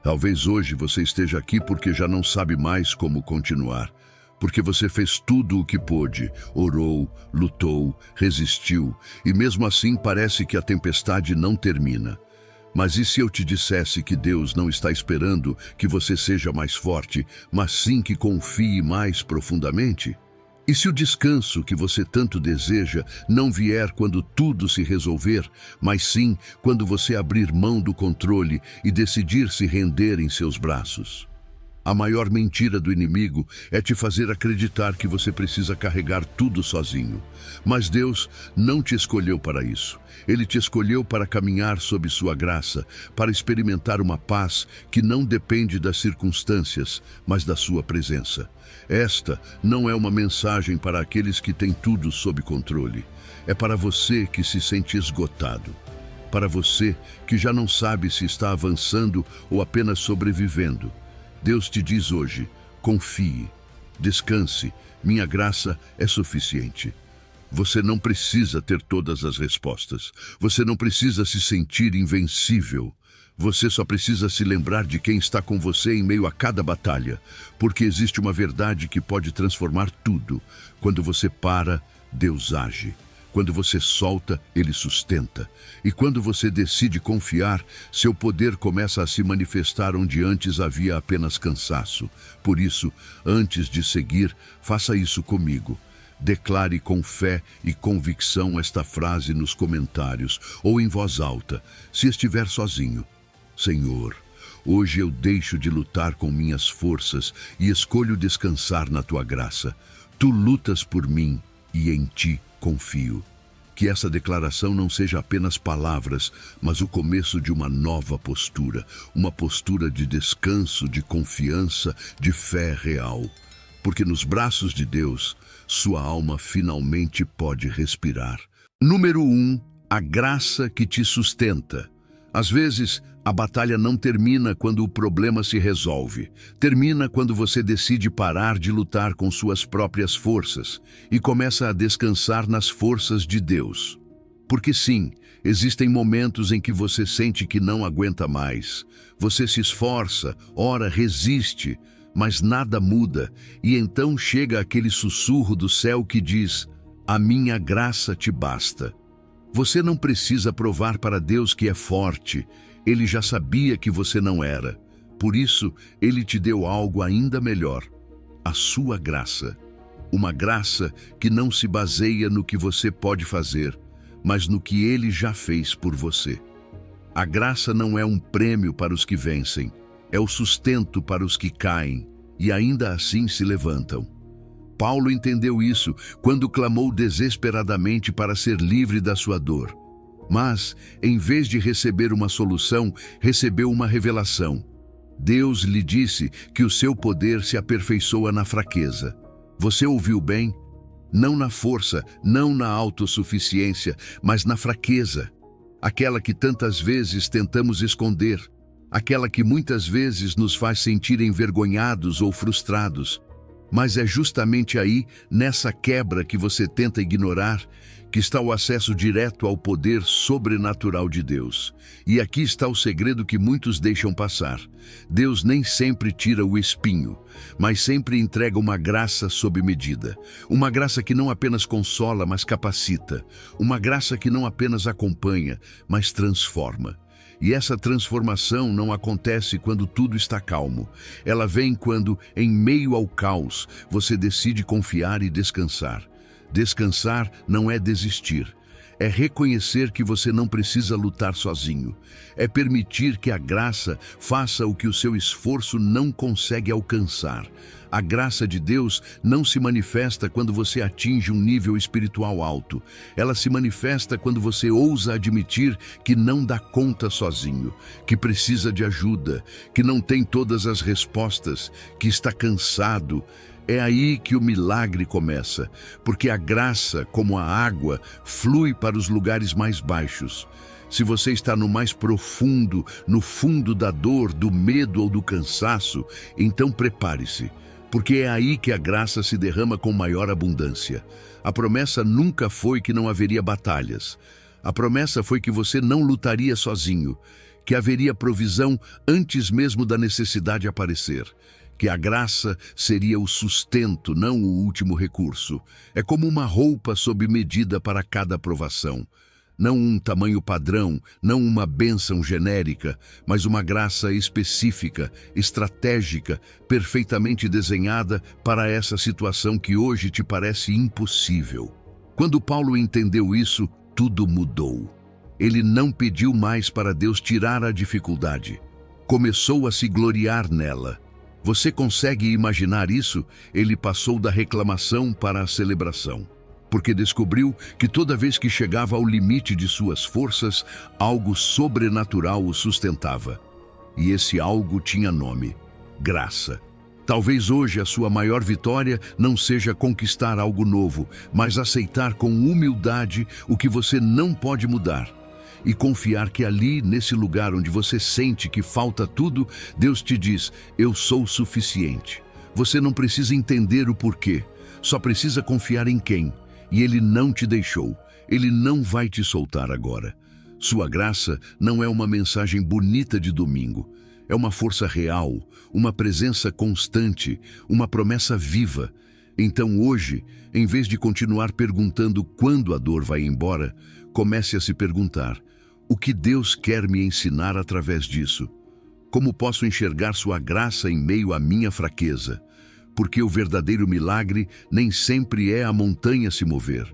Talvez hoje você esteja aqui porque já não sabe mais como continuar, porque você fez tudo o que pôde, orou, lutou, resistiu, e mesmo assim parece que a tempestade não termina. Mas e se eu te dissesse que Deus não está esperando que você seja mais forte, mas sim que confie mais profundamente? E se o descanso que você tanto deseja não vier quando tudo se resolver, mas sim quando você abrir mão do controle e decidir se render em seus braços? A maior mentira do inimigo é te fazer acreditar que você precisa carregar tudo sozinho. Mas Deus não te escolheu para isso. Ele te escolheu para caminhar sob sua graça, para experimentar uma paz que não depende das circunstâncias, mas da sua presença. Esta não é uma mensagem para aqueles que têm tudo sob controle. É para você que se sente esgotado. Para você que já não sabe se está avançando ou apenas sobrevivendo. Deus te diz hoje: confie, descanse, minha graça é suficiente. Você não precisa ter todas as respostas. Você não precisa se sentir invencível. Você só precisa se lembrar de quem está com você em meio a cada batalha, porque existe uma verdade que pode transformar tudo. Quando você para, Deus age. Quando você solta, Ele sustenta. E quando você decide confiar, seu poder começa a se manifestar onde antes havia apenas cansaço. Por isso, antes de seguir, faça isso comigo. Declare com fé e convicção esta frase nos comentários ou em voz alta, se estiver sozinho. Senhor, hoje eu deixo de lutar com minhas forças e escolho descansar na Tua graça. Tu lutas por mim e em Ti confio. Que essa declaração não seja apenas palavras, mas o começo de uma nova postura, uma postura de descanso, de confiança, de fé real. Porque nos braços de Deus, sua alma finalmente pode respirar. Número 1, a graça que te sustenta. Às vezes, a batalha não termina quando o problema se resolve. Termina quando você decide parar de lutar com suas próprias forças e começa a descansar nas forças de Deus. Porque sim, existem momentos em que você sente que não aguenta mais. Você se esforça, ora, resiste, mas nada muda. E então chega aquele sussurro do céu que diz: a minha graça te basta. Você não precisa provar para Deus que é forte. Ele já sabia que você não era. Por isso, Ele te deu algo ainda melhor: a sua graça. Uma graça que não se baseia no que você pode fazer, mas no que Ele já fez por você. A graça não é um prêmio para os que vencem, é o sustento para os que caem e ainda assim se levantam. Paulo entendeu isso quando clamou desesperadamente para ser livre da sua dor. Mas, em vez de receber uma solução, recebeu uma revelação. Deus lhe disse que o seu poder se aperfeiçoa na fraqueza. Você ouviu bem? Não na força, não na autossuficiência, mas na fraqueza. Aquela que tantas vezes tentamos esconder. Aquela que muitas vezes nos faz sentir envergonhados ou frustrados. Mas é justamente aí, nessa quebra que você tenta ignorar, que está o acesso direto ao poder sobrenatural de Deus. E aqui está o segredo que muitos deixam passar. Deus nem sempre tira o espinho, mas sempre entrega uma graça sob medida. Uma graça que não apenas consola, mas capacita. Uma graça que não apenas acompanha, mas transforma. E essa transformação não acontece quando tudo está calmo. Ela vem quando, em meio ao caos, você decide confiar e descansar. Descansar não é desistir. É reconhecer que você não precisa lutar sozinho. É permitir que a graça faça o que o seu esforço não consegue alcançar. A graça de Deus não se manifesta quando você atinge um nível espiritual alto. Ela se manifesta quando você ousa admitir que não dá conta sozinho, que precisa de ajuda, que não tem todas as respostas, que está cansado. É aí que o milagre começa, porque a graça, como a água, flui para os lugares mais baixos. Se você está no mais profundo, no fundo da dor, do medo ou do cansaço, então prepare-se, porque é aí que a graça se derrama com maior abundância. A promessa nunca foi que não haveria batalhas. A promessa foi que você não lutaria sozinho, que haveria provisão antes mesmo da necessidade aparecer, que a graça seria o sustento, não o último recurso. É como uma roupa sob medida para cada provação. Não um tamanho padrão, não uma bênção genérica, mas uma graça específica, estratégica, perfeitamente desenhada para essa situação que hoje te parece impossível. Quando Paulo entendeu isso, tudo mudou. Ele não pediu mais para Deus tirar a dificuldade. Começou a se gloriar nela. Você consegue imaginar isso? Ele passou da reclamação para a celebração, porque descobriu que toda vez que chegava ao limite de suas forças, algo sobrenatural o sustentava. E esse algo tinha nome: graça. Talvez hoje a sua maior vitória não seja conquistar algo novo, mas aceitar com humildade o que você não pode mudar. E confiar que ali, nesse lugar onde você sente que falta tudo, Deus te diz: eu sou suficiente. Você não precisa entender o porquê, só precisa confiar em quem. E Ele não te deixou, Ele não vai te soltar agora. Sua graça não é uma mensagem bonita de domingo, é uma força real, uma presença constante, uma promessa viva. Então hoje, em vez de continuar perguntando quando a dor vai embora, comece a se perguntar: o que Deus quer me ensinar através disso? Como posso enxergar sua graça em meio à minha fraqueza? Porque o verdadeiro milagre nem sempre é a montanha se mover.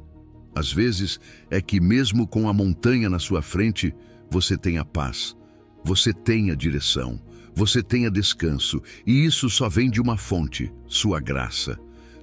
Às vezes é que mesmo com a montanha na sua frente, você tem a paz, você tem a direção, você tem a descanso, e isso só vem de uma fonte: sua graça.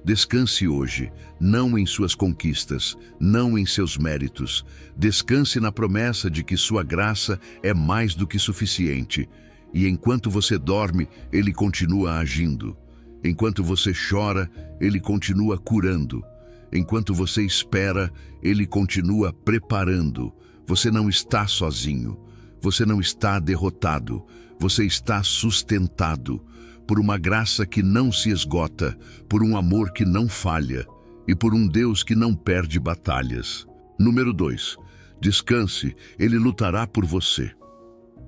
Descanse hoje, não em suas conquistas, não em seus méritos. Descanse na promessa de que sua graça é mais do que suficiente. E enquanto você dorme, Ele continua agindo. Enquanto você chora, Ele continua curando. Enquanto você espera, Ele continua preparando. Você não está sozinho. Você não está derrotado. Você está sustentado por uma graça que não se esgota, por um amor que não falha e por um Deus que não perde batalhas. Número 2. Descanse, Ele lutará por você.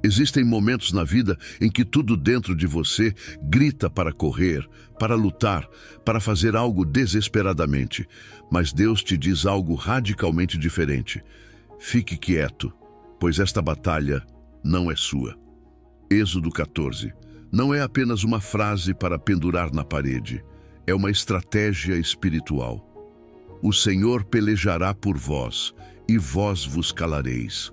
Existem momentos na vida em que tudo dentro de você grita para correr, para lutar, para fazer algo desesperadamente. Mas Deus te diz algo radicalmente diferente: fique quieto, pois esta batalha não é sua. Êxodo 14. Não é apenas uma frase para pendurar na parede, é uma estratégia espiritual. O Senhor pelejará por vós, e vós vos calareis.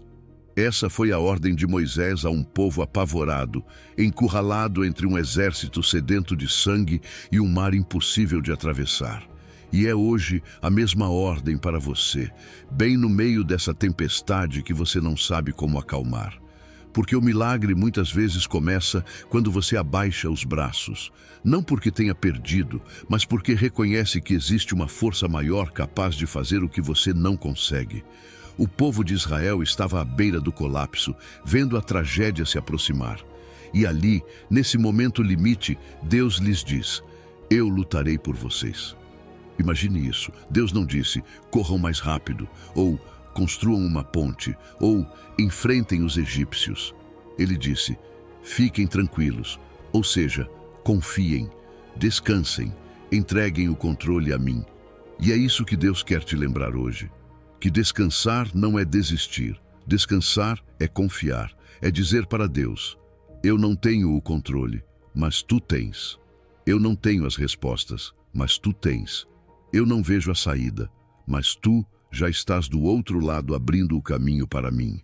Essa foi a ordem de Moisés a um povo apavorado, encurralado entre um exército sedento de sangue e um mar impossível de atravessar. E é hoje a mesma ordem para você, bem no meio dessa tempestade que você não sabe como acalmar. Porque o milagre muitas vezes começa quando você abaixa os braços, não porque tenha perdido, mas porque reconhece que existe uma força maior capaz de fazer o que você não consegue. O povo de Israel estava à beira do colapso, vendo a tragédia se aproximar. E ali, nesse momento limite, Deus lhes diz: eu lutarei por vocês. Imagine isso. Deus não disse: corram mais rápido, ou construam uma ponte, ou enfrentem os egípcios. Ele disse: fiquem tranquilos, ou seja, confiem, descansem, entreguem o controle a mim. E é isso que Deus quer te lembrar hoje. Que descansar não é desistir. Descansar é confiar, é dizer para Deus: eu não tenho o controle, mas tu tens. Eu não tenho as respostas, mas tu tens. Eu não vejo a saída, mas tu já estás do outro lado abrindo o caminho para mim.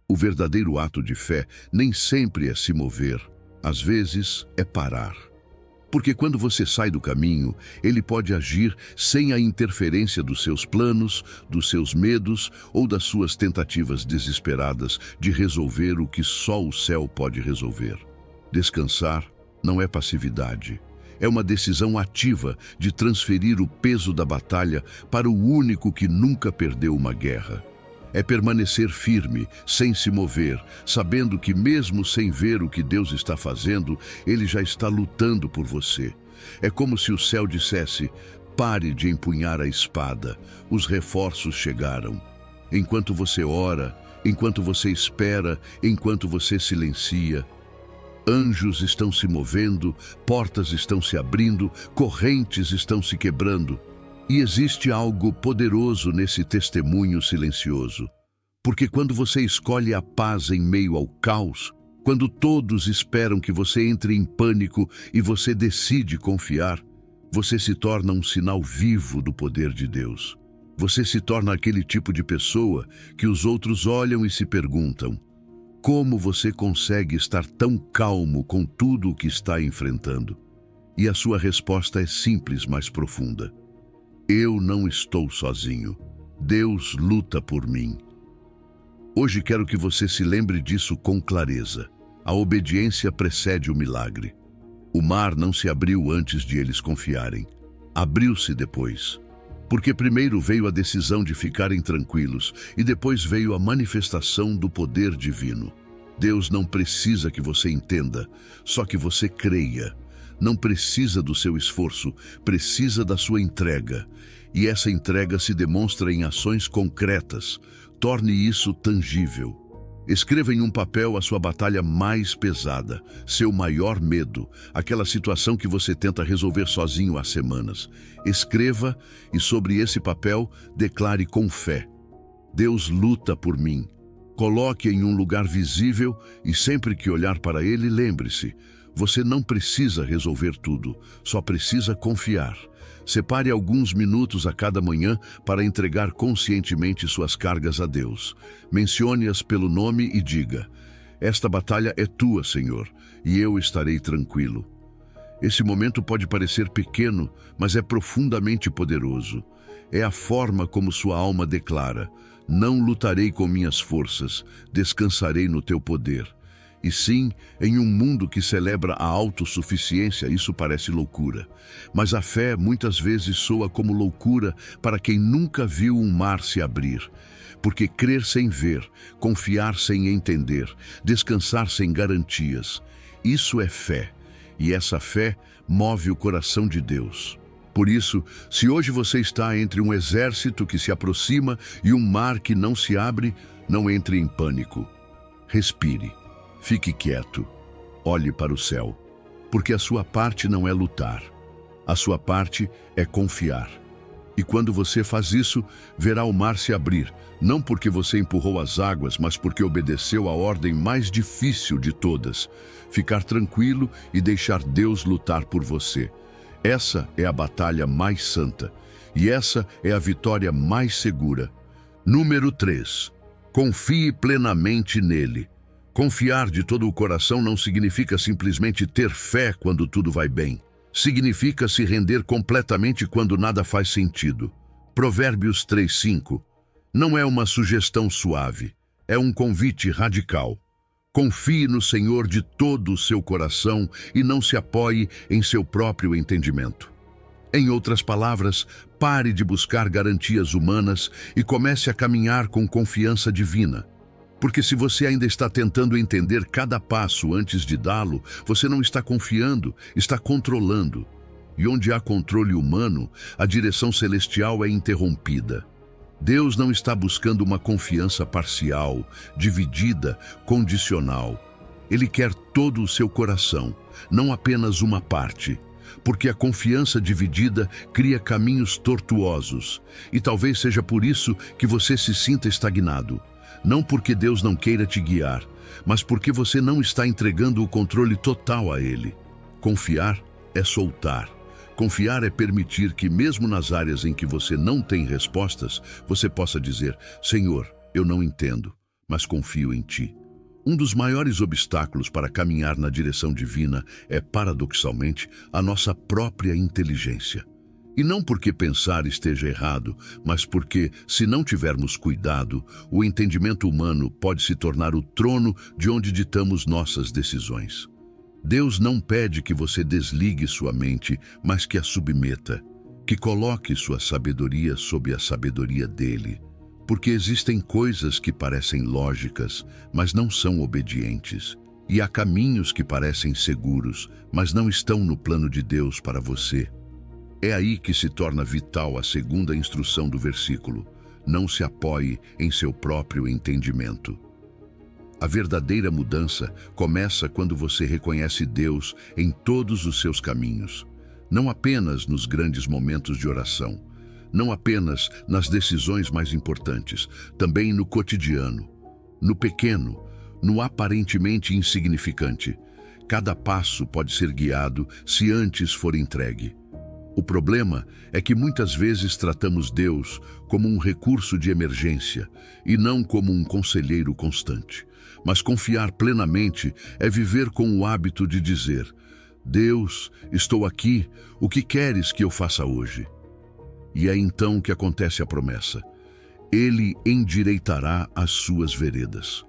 O verdadeiro ato de fé nem sempre é se mover, às vezes é parar. Porque quando você sai do caminho, Ele pode agir sem a interferência dos seus planos, dos seus medos ou das suas tentativas desesperadas de resolver o que só o céu pode resolver. Descansar não é passividade. É uma decisão ativa de transferir o peso da batalha para o único que nunca perdeu uma guerra. É permanecer firme, sem se mover, sabendo que mesmo sem ver o que Deus está fazendo, Ele já está lutando por você. É como se o céu dissesse: pare de empunhar a espada, os reforços chegaram. Enquanto você ora, enquanto você espera, enquanto você silencia. Anjos estão se movendo, portas estão se abrindo, correntes estão se quebrando. E existe algo poderoso nesse testemunho silencioso. Porque quando você escolhe a paz em meio ao caos, quando todos esperam que você entre em pânico e você decide confiar, você se torna um sinal vivo do poder de Deus. Você se torna aquele tipo de pessoa que os outros olham e se perguntam: como você consegue estar tão calmo com tudo o que está enfrentando? E a sua resposta é simples, mas profunda. Eu não estou sozinho. Deus luta por mim. Hoje quero que você se lembre disso com clareza. A obediência precede o milagre. O mar não se abriu antes de eles confiarem. Abriu-se depois. Porque primeiro veio a decisão de ficarem tranquilos e depois veio a manifestação do poder divino. Deus não precisa que você entenda, só que você creia. Não precisa do seu esforço, precisa da sua entrega. E essa entrega se demonstra em ações concretas. Torne isso tangível. Escreva em um papel a sua batalha mais pesada, seu maior medo, aquela situação que você tenta resolver sozinho há semanas. Escreva e sobre esse papel declare com fé: Deus luta por mim. Coloque em um lugar visível e sempre que olhar para ele, lembre-se: você não precisa resolver tudo, só precisa confiar. Separe alguns minutos a cada manhã para entregar conscientemente suas cargas a Deus. Mencione-as pelo nome e diga: esta batalha é tua, Senhor, e eu estarei tranquilo. Esse momento pode parecer pequeno, mas é profundamente poderoso. É a forma como sua alma declara: não lutarei com minhas forças, descansarei no teu poder. E sim, em um mundo que celebra a autossuficiência, isso parece loucura. Mas a fé muitas vezes soa como loucura para quem nunca viu um mar se abrir. Porque crer sem ver, confiar sem entender, descansar sem garantias, isso é fé. E essa fé move o coração de Deus. Por isso, se hoje você está entre um exército que se aproxima e um mar que não se abre, não entre em pânico. Respire. Fique quieto, olhe para o céu, porque a sua parte não é lutar, a sua parte é confiar. E quando você faz isso, verá o mar se abrir, não porque você empurrou as águas, mas porque obedeceu à ordem mais difícil de todas: ficar tranquilo e deixar Deus lutar por você. Essa é a batalha mais santa, e essa é a vitória mais segura. Número 3. Confie plenamente nele. Confiar de todo o coração não significa simplesmente ter fé quando tudo vai bem. Significa se render completamente quando nada faz sentido. Provérbios 3:5. Não é uma sugestão suave, é um convite radical. Confie no Senhor de todo o seu coração e não se apoie em seu próprio entendimento. Em outras palavras, pare de buscar garantias humanas e comece a caminhar com confiança divina. Porque se você ainda está tentando entender cada passo antes de dá-lo, você não está confiando, está controlando. E onde há controle humano, a direção celestial é interrompida. Deus não está buscando uma confiança parcial, dividida, condicional. Ele quer todo o seu coração, não apenas uma parte. Porque a confiança dividida cria caminhos tortuosos. E talvez seja por isso que você se sinta estagnado. Não porque Deus não queira te guiar, mas porque você não está entregando o controle total a Ele. Confiar é soltar. Confiar é permitir que, mesmo nas áreas em que você não tem respostas, você possa dizer: Senhor, eu não entendo, mas confio em Ti. Um dos maiores obstáculos para caminhar na direção divina é, paradoxalmente, a nossa própria inteligência. E não porque pensar esteja errado, mas porque, se não tivermos cuidado, o entendimento humano pode se tornar o trono de onde ditamos nossas decisões. Deus não pede que você desligue sua mente, mas que a submeta, que coloque sua sabedoria sob a sabedoria dele. Porque existem coisas que parecem lógicas, mas não são obedientes. E há caminhos que parecem seguros, mas não estão no plano de Deus para você. É aí que se torna vital a segunda instrução do versículo. Não se apoie em seu próprio entendimento. A verdadeira mudança começa quando você reconhece Deus em todos os seus caminhos, não apenas nos grandes momentos de oração, não apenas nas decisões mais importantes, também no cotidiano, no pequeno, no aparentemente insignificante. Cada passo pode ser guiado se antes for entregue. O problema é que muitas vezes tratamos Deus como um recurso de emergência e não como um conselheiro constante. Mas confiar plenamente é viver com o hábito de dizer: Deus, estou aqui, o que queres que eu faça hoje? E é então que acontece a promessa: Ele endireitará as suas veredas.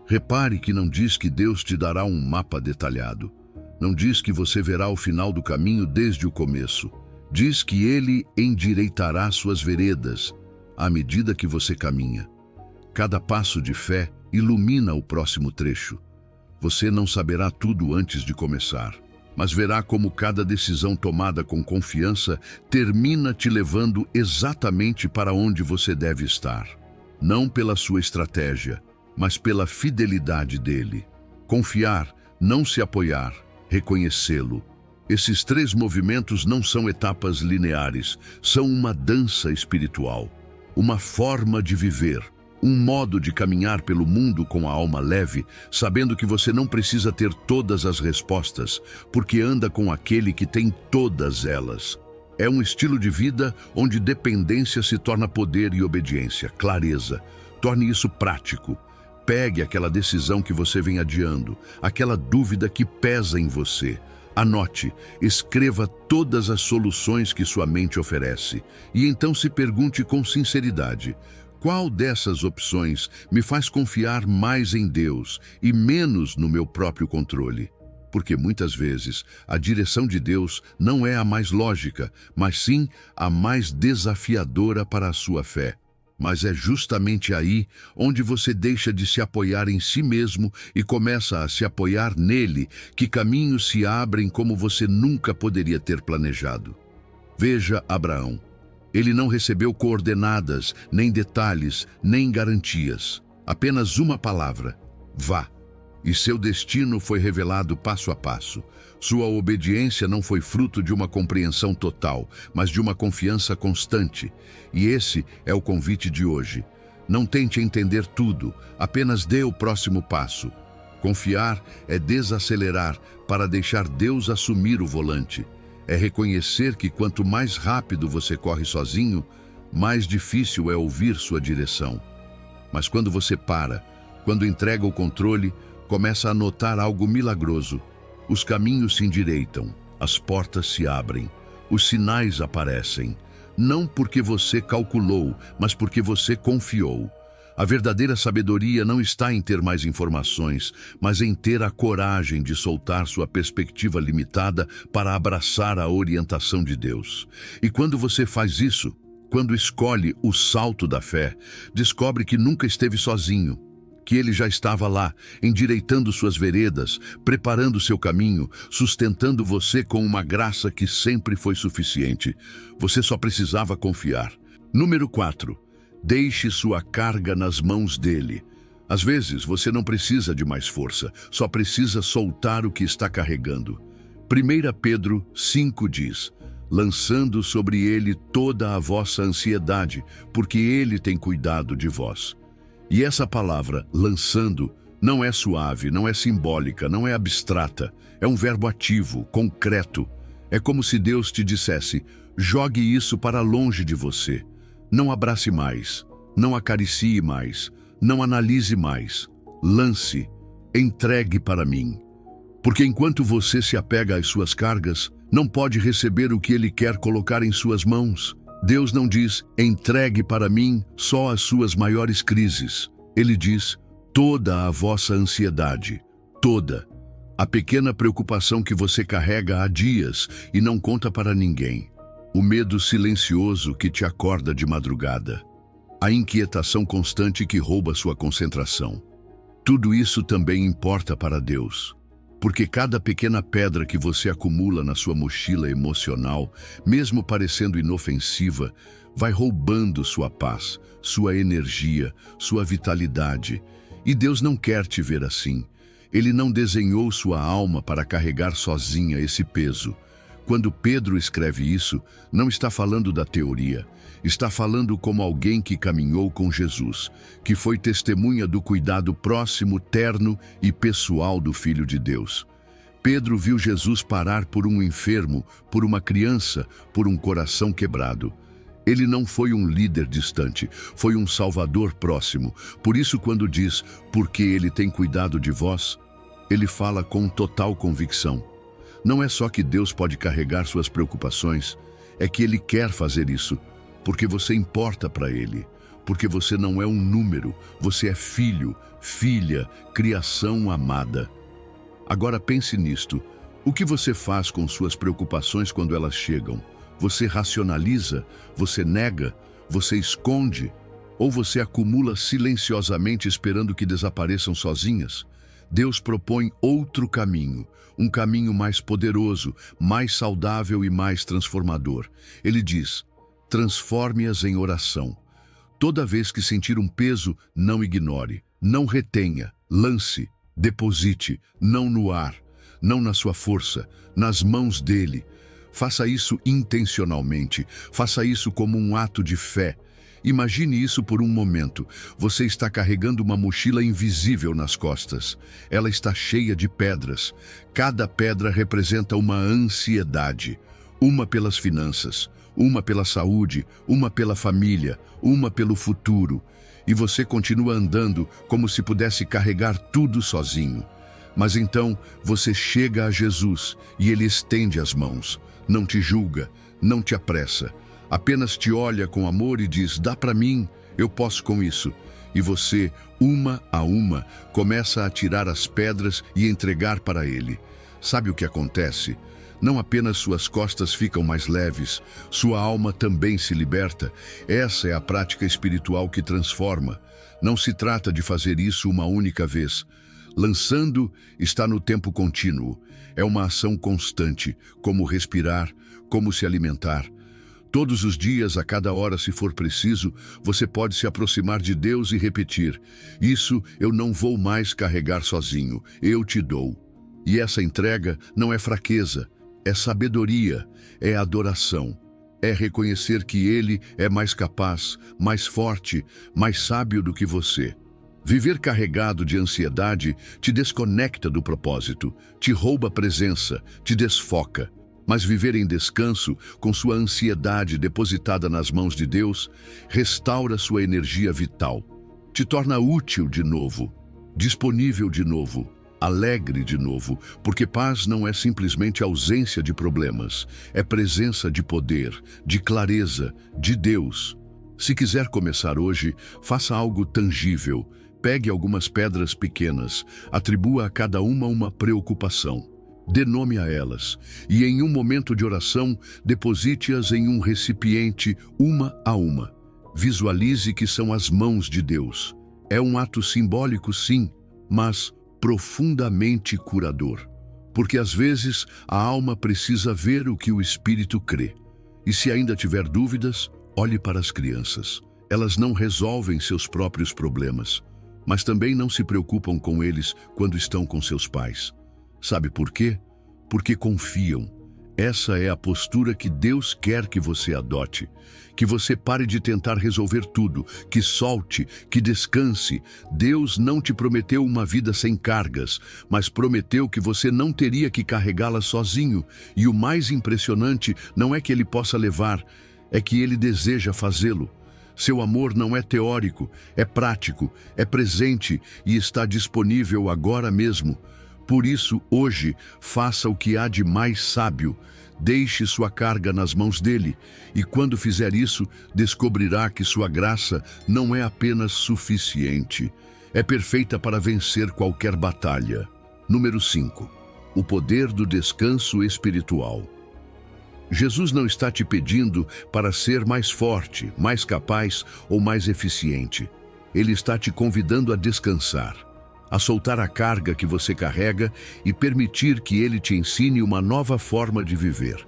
Repare que não diz que Deus te dará um mapa detalhado. Não diz que você verá o final do caminho desde o começo. Diz que Ele endireitará suas veredas à medida que você caminha. Cada passo de fé ilumina o próximo trecho. Você não saberá tudo antes de começar, mas verá como cada decisão tomada com confiança termina te levando exatamente para onde você deve estar. Não pela sua estratégia, mas pela fidelidade dele. Confiar, não se apoiar, reconhecê-lo. Esses três movimentos não são etapas lineares, são uma dança espiritual, uma forma de viver, um modo de caminhar pelo mundo com a alma leve, sabendo que você não precisa ter todas as respostas, porque anda com aquele que tem todas elas. É um estilo de vida onde dependência se torna poder e obediência, clareza. Torne isso prático. Pegue aquela decisão que você vem adiando, aquela dúvida que pesa em você. Anote, escreva todas as soluções que sua mente oferece e então se pergunte com sinceridade: qual dessas opções me faz confiar mais em Deus e menos no meu próprio controle? Porque muitas vezes a direção de Deus não é a mais lógica, mas sim a mais desafiadora para a sua fé. Mas é justamente aí onde você deixa de se apoiar em si mesmo e começa a se apoiar nele, que caminhos se abrem como você nunca poderia ter planejado. Veja Abraão. Ele não recebeu coordenadas, nem detalhes, nem garantias. Apenas uma palavra: vá. E seu destino foi revelado passo a passo. Sua obediência não foi fruto de uma compreensão total, mas de uma confiança constante. E esse é o convite de hoje. Não tente entender tudo, apenas dê o próximo passo. Confiar é desacelerar para deixar Deus assumir o volante. É reconhecer que quanto mais rápido você corre sozinho, mais difícil é ouvir sua direção. Mas quando você para, quando entrega o controle, começa a notar algo milagroso. Os caminhos se endireitam, as portas se abrem, os sinais aparecem. Não porque você calculou, mas porque você confiou. A verdadeira sabedoria não está em ter mais informações, mas em ter a coragem de soltar sua perspectiva limitada para abraçar a orientação de Deus. E quando você faz isso, quando escolhe o salto da fé, descobre que nunca esteve sozinho, que Ele já estava lá, endireitando suas veredas, preparando seu caminho, sustentando você com uma graça que sempre foi suficiente. Você só precisava confiar. Número 4. Deixe sua carga nas mãos dele. Às vezes, você não precisa de mais força, só precisa soltar o que está carregando. 1 Pedro 5 diz: lançando sobre ele toda a vossa ansiedade, porque ele tem cuidado de vós. E essa palavra, lançando, não é suave, não é simbólica, não é abstrata. É um verbo ativo, concreto. É como se Deus te dissesse: jogue isso para longe de você. Não abrace mais, não acaricie mais, não analise mais. Lance, entregue para mim. Porque enquanto você se apega às suas cargas, não pode receber o que Ele quer colocar em suas mãos. Deus não diz: entregue para mim só as suas maiores crises. Ele diz: toda a vossa ansiedade, toda. A pequena preocupação que você carrega há dias e não conta para ninguém. O medo silencioso que te acorda de madrugada. A inquietação constante que rouba sua concentração. Tudo isso também importa para Deus. Porque cada pequena pedra que você acumula na sua mochila emocional, mesmo parecendo inofensiva, vai roubando sua paz, sua energia, sua vitalidade. E Deus não quer te ver assim. Ele não desenhou sua alma para carregar sozinha esse peso. Quando Pedro escreve isso, não está falando da teoria. Está falando como alguém que caminhou com Jesus, que foi testemunha do cuidado próximo, terno e pessoal do Filho de Deus. Pedro viu Jesus parar por um enfermo, por uma criança, por um coração quebrado. Ele não foi um líder distante, foi um salvador próximo. Por isso, quando diz, porque ele tem cuidado de vós, ele fala com total convicção. Não é só que Deus pode carregar suas preocupações, é que Ele quer fazer isso, porque você importa para Ele, porque você não é um número, você é filho, filha, criação amada. Agora pense nisto, o que você faz com suas preocupações quando elas chegam? Você racionaliza, você nega, você esconde, ou você acumula silenciosamente esperando que desapareçam sozinhas? Deus propõe outro caminho, um caminho mais poderoso, mais saudável e mais transformador. Ele diz, transforme-as em oração. Toda vez que sentir um peso, não ignore, não retenha, lance, deposite, não no ar, não na sua força, nas mãos dele. Faça isso intencionalmente, faça isso como um ato de fé. Imagine isso por um momento. Você está carregando uma mochila invisível nas costas. Ela está cheia de pedras. Cada pedra representa uma ansiedade. Uma pelas finanças, uma pela saúde, uma pela família, uma pelo futuro. E você continua andando como se pudesse carregar tudo sozinho. Mas então você chega a Jesus e Ele estende as mãos. Não te julga, não te apressa. Apenas te olha com amor e diz, dá para mim, eu posso com isso. E você, uma a uma, começa a tirar as pedras e entregar para Ele. Sabe o que acontece? Não apenas suas costas ficam mais leves, sua alma também se liberta. Essa é a prática espiritual que transforma. Não se trata de fazer isso uma única vez. Lançando está no tempo contínuo. É uma ação constante, como respirar, como se alimentar. Todos os dias, a cada hora, se for preciso, você pode se aproximar de Deus e repetir, isso eu não vou mais carregar sozinho, eu te dou. E essa entrega não é fraqueza, é sabedoria, é adoração. É reconhecer que Ele é mais capaz, mais forte, mais sábio do que você. Viver carregado de ansiedade te desconecta do propósito, te rouba a presença, te desfoca. Mas viver em descanso, com sua ansiedade depositada nas mãos de Deus, restaura sua energia vital, te torna útil de novo, disponível de novo, alegre de novo, porque paz não é simplesmente ausência de problemas, é presença de poder, de clareza, de Deus. Se quiser começar hoje, faça algo tangível, pegue algumas pedras pequenas, atribua a cada uma preocupação. Dê nome a elas, e em um momento de oração, deposite-as em um recipiente, uma a uma. Visualize que são as mãos de Deus. É um ato simbólico, sim, mas profundamente curador. Porque às vezes a alma precisa ver o que o Espírito crê. E se ainda tiver dúvidas, olhe para as crianças. Elas não resolvem seus próprios problemas, mas também não se preocupam com eles quando estão com seus pais. Sabe por quê? Porque confiam. Essa é a postura que Deus quer que você adote. Que você pare de tentar resolver tudo, que solte, que descanse. Deus não te prometeu uma vida sem cargas, mas prometeu que você não teria que carregá-las sozinho. E o mais impressionante não é que Ele possa levar, é que Ele deseja fazê-lo. Seu amor não é teórico, é prático, é presente e está disponível agora mesmo. Por isso, hoje, faça o que há de mais sábio. Deixe sua carga nas mãos dele, e quando fizer isso, descobrirá que sua graça não é apenas suficiente. É perfeita para vencer qualquer batalha. Número 5. O poder do descanso espiritual. Jesus não está te pedindo para ser mais forte, mais capaz ou mais eficiente. Ele está te convidando a descansar. a soltar a carga que você carrega e permitir que Ele te ensine uma nova forma de viver.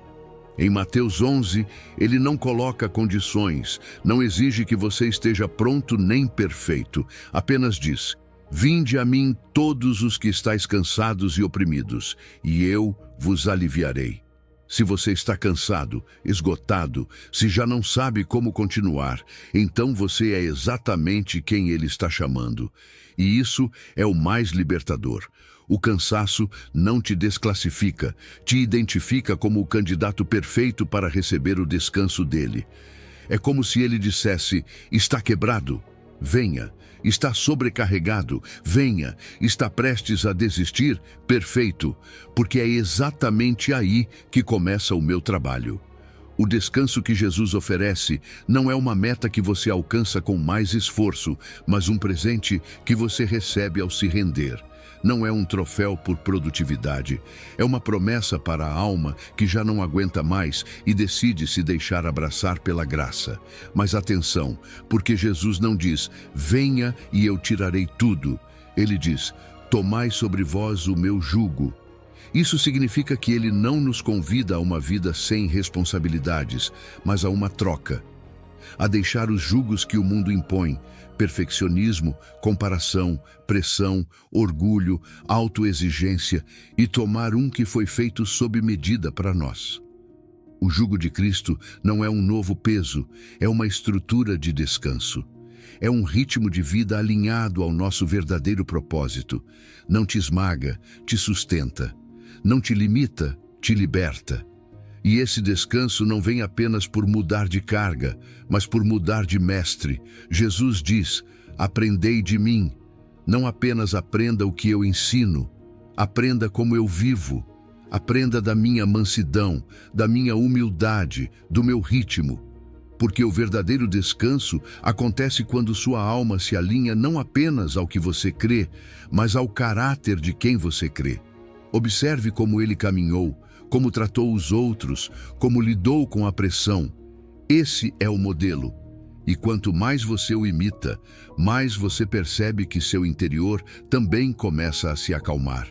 Em Mateus 11, Ele não coloca condições, não exige que você esteja pronto nem perfeito, apenas diz: vinde a mim todos os que estáis cansados e oprimidos, e eu vos aliviarei. Se você está cansado, esgotado, se já não sabe como continuar, então você é exatamente quem Ele está chamando. E isso é o mais libertador. O cansaço não te desclassifica, te identifica como o candidato perfeito para receber o descanso dele. É como se Ele dissesse: está quebrado? Venha. Está sobrecarregado? Venha. Está prestes a desistir? Perfeito, porque é exatamente aí que começa o meu trabalho. O descanso que Jesus oferece não é uma meta que você alcança com mais esforço, mas um presente que você recebe ao se render. Não é um troféu por produtividade, é uma promessa para a alma que já não aguenta mais e decide se deixar abraçar pela graça. Mas atenção, porque Jesus não diz: venha e eu tirarei tudo. Ele diz: tomai sobre vós o meu jugo. Isso significa que Ele não nos convida a uma vida sem responsabilidades, mas a uma troca. A deixar os jugos que o mundo impõe: perfeccionismo, comparação, pressão, orgulho, autoexigência, e tomar um que foi feito sob medida para nós. O jugo de Cristo não é um novo peso, é uma estrutura de descanso. É um ritmo de vida alinhado ao nosso verdadeiro propósito. Não te esmaga, te sustenta. Não te limita, te liberta. E esse descanso não vem apenas por mudar de carga, mas por mudar de mestre. Jesus diz: aprendei de mim. Não apenas aprenda o que eu ensino, aprenda como eu vivo. Aprenda da minha mansidão, da minha humildade, do meu ritmo. Porque o verdadeiro descanso acontece quando sua alma se alinha não apenas ao que você crê, mas ao caráter de quem você crê. Observe como ele caminhou, como tratou os outros, como lidou com a pressão. Esse é o modelo. E quanto mais você o imita, mais você percebe que seu interior também começa a se acalmar.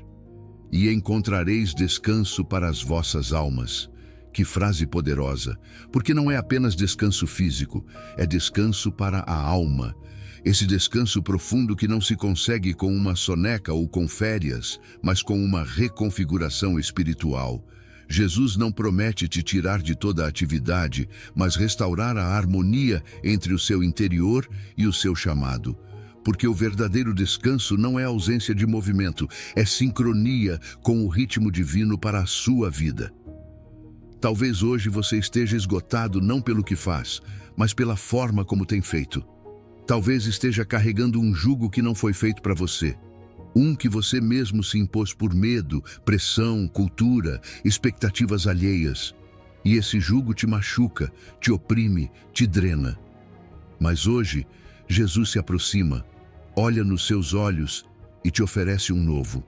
E encontrareis descanso para as vossas almas. Que frase poderosa, porque não é apenas descanso físico, é descanso para a alma. Esse descanso profundo que não se consegue com uma soneca ou com férias, mas com uma reconfiguração espiritual. Jesus não promete te tirar de toda a atividade, mas restaurar a harmonia entre o seu interior e o seu chamado. Porque o verdadeiro descanso não é ausência de movimento, é sincronia com o ritmo divino para a sua vida. Talvez hoje você esteja esgotado não pelo que faz, mas pela forma como tem feito. Talvez esteja carregando um jugo que não foi feito para você. Um que você mesmo se impôs por medo, pressão, cultura, expectativas alheias. E esse jugo te machuca, te oprime, te drena. Mas hoje, Jesus se aproxima, olha nos seus olhos e te oferece um novo.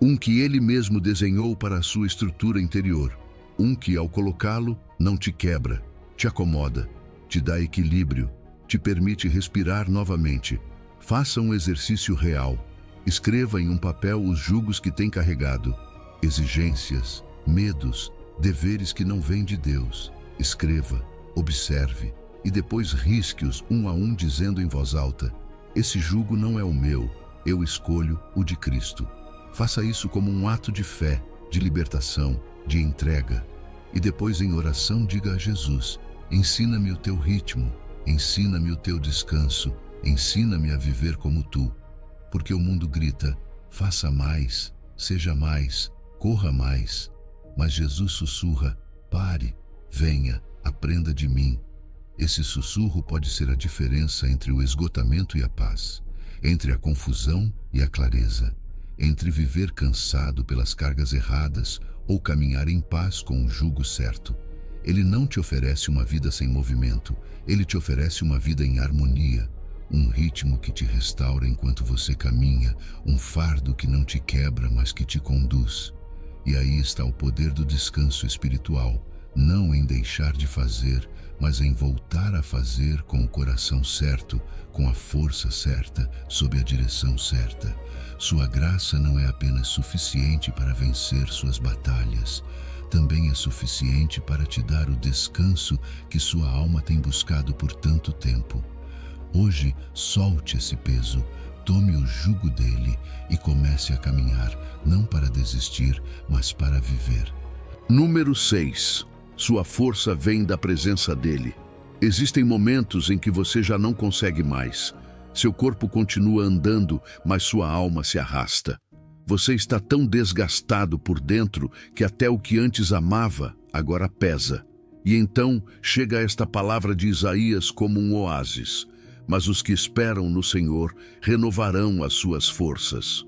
Um que Ele mesmo desenhou para a sua estrutura interior. Um que, ao colocá-lo, não te quebra, te acomoda, te dá equilíbrio, te permite respirar novamente. Faça um exercício real. Escreva em um papel os jugos que tem carregado, exigências, medos, deveres que não vêm de Deus. Escreva, observe e depois risque-os um a um dizendo em voz alta: esse jugo não é o meu, eu escolho o de Cristo. Faça isso como um ato de fé, de libertação, de entrega. E depois em oração diga a Jesus: ensina-me o teu ritmo, ensina-me o teu descanso, ensina-me a viver como tu. Porque o mundo grita: faça mais, seja mais, corra mais. Mas Jesus sussurra: pare, venha, aprenda de mim. Esse sussurro pode ser a diferença entre o esgotamento e a paz, entre a confusão e a clareza, entre viver cansado pelas cargas erradas ou caminhar em paz com o jugo certo. Ele não te oferece uma vida sem movimento, ele te oferece uma vida em harmonia. Um ritmo que te restaura enquanto você caminha, um fardo que não te quebra, mas que te conduz. E aí está o poder do descanso espiritual, não em deixar de fazer, mas em voltar a fazer com o coração certo, com a força certa, sob a direção certa. Sua graça não é apenas suficiente para vencer suas batalhas, também é suficiente para te dar o descanso que sua alma tem buscado por tanto tempo. Hoje, solte esse peso, tome o jugo dele e comece a caminhar, não para desistir, mas para viver. Número 6. Sua força vem da presença dele. Existem momentos em que você já não consegue mais. Seu corpo continua andando, mas sua alma se arrasta. Você está tão desgastado por dentro que até o que antes amava agora pesa. E então chega esta palavra de Isaías como um oásis. Mas os que esperam no Senhor renovarão as suas forças.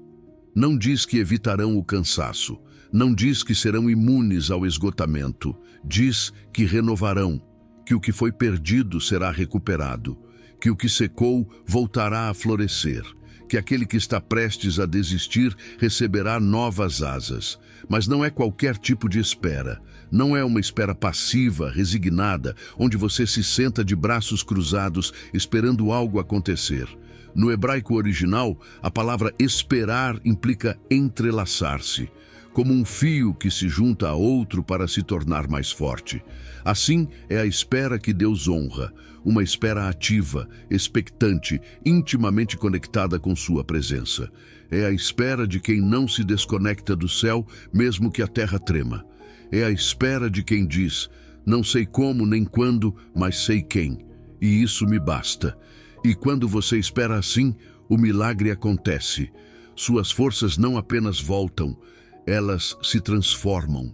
Não diz que evitarão o cansaço. Não diz que serão imunes ao esgotamento. Diz que renovarão, que o que foi perdido será recuperado, que o que secou voltará a florescer, que aquele que está prestes a desistir receberá novas asas. Mas não é qualquer tipo de espera. Não é uma espera passiva, resignada, onde você se senta de braços cruzados esperando algo acontecer. No hebraico original, a palavra esperar implica entrelaçar-se, como um fio que se junta a outro para se tornar mais forte. Assim é a espera que Deus honra, uma espera ativa, expectante, intimamente conectada com sua presença. É a espera de quem não se desconecta do céu, mesmo que a terra trema. É a espera de quem diz, não sei como nem quando, mas sei quem, e isso me basta. E quando você espera assim, o milagre acontece. Suas forças não apenas voltam, elas se transformam.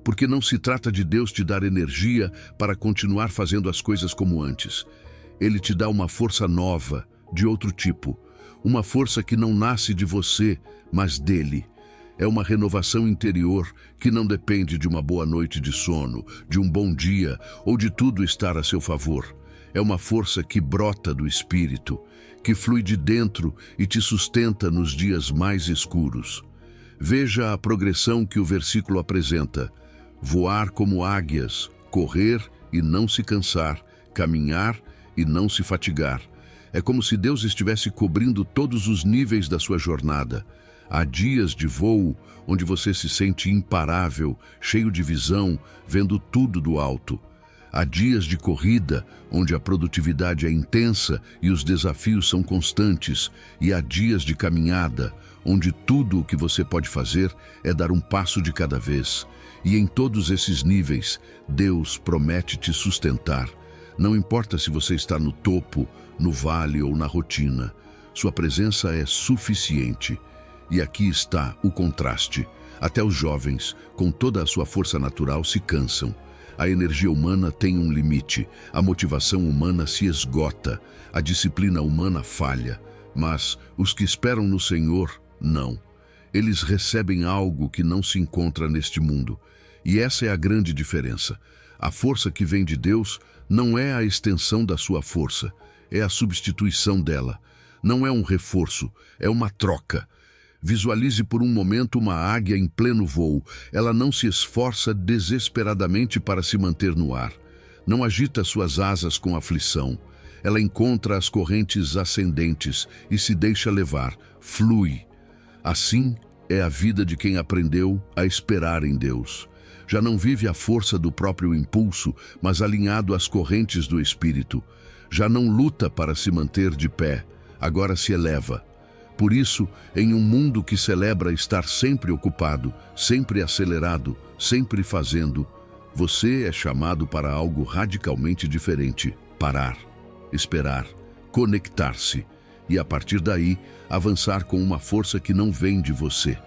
Porque não se trata de Deus te dar energia para continuar fazendo as coisas como antes. Ele te dá uma força nova, de outro tipo. Uma força que não nasce de você, mas dele. É uma renovação interior que não depende de uma boa noite de sono, de um bom dia ou de tudo estar a seu favor. É uma força que brota do Espírito, que flui de dentro e te sustenta nos dias mais escuros. Veja a progressão que o versículo apresenta. Voar como águias, correr e não se cansar, caminhar e não se fatigar. É como se Deus estivesse cobrindo todos os níveis da sua jornada. Há dias de voo onde você se sente imparável, cheio de visão, vendo tudo do alto. Há dias de corrida, onde a produtividade é intensa e os desafios são constantes. E há dias de caminhada, onde tudo o que você pode fazer é dar um passo de cada vez. E em todos esses níveis, Deus promete te sustentar. Não importa se você está no topo, no vale ou na rotina. Sua presença é suficiente. E aqui está o contraste. Até os jovens, com toda a sua força natural, se cansam. A energia humana tem um limite, a motivação humana se esgota, a disciplina humana falha. Mas os que esperam no Senhor, não. Eles recebem algo que não se encontra neste mundo. E essa é a grande diferença. A força que vem de Deus não é a extensão da sua força, é a substituição dela. Não é um reforço, é uma troca. Visualize por um momento uma águia em pleno voo. Ela não se esforça desesperadamente para se manter no ar. Não agita suas asas com aflição. Ela encontra as correntes ascendentes e se deixa levar, flui. Assim é a vida de quem aprendeu a esperar em Deus. Já não vive a força do próprio impulso, mas alinhado às correntes do Espírito. Já não luta para se manter de pé, agora se eleva. Por isso, em um mundo que celebra estar sempre ocupado, sempre acelerado, sempre fazendo, você é chamado para algo radicalmente diferente: parar, esperar, conectar-se e, a partir daí, avançar com uma força que não vem de você.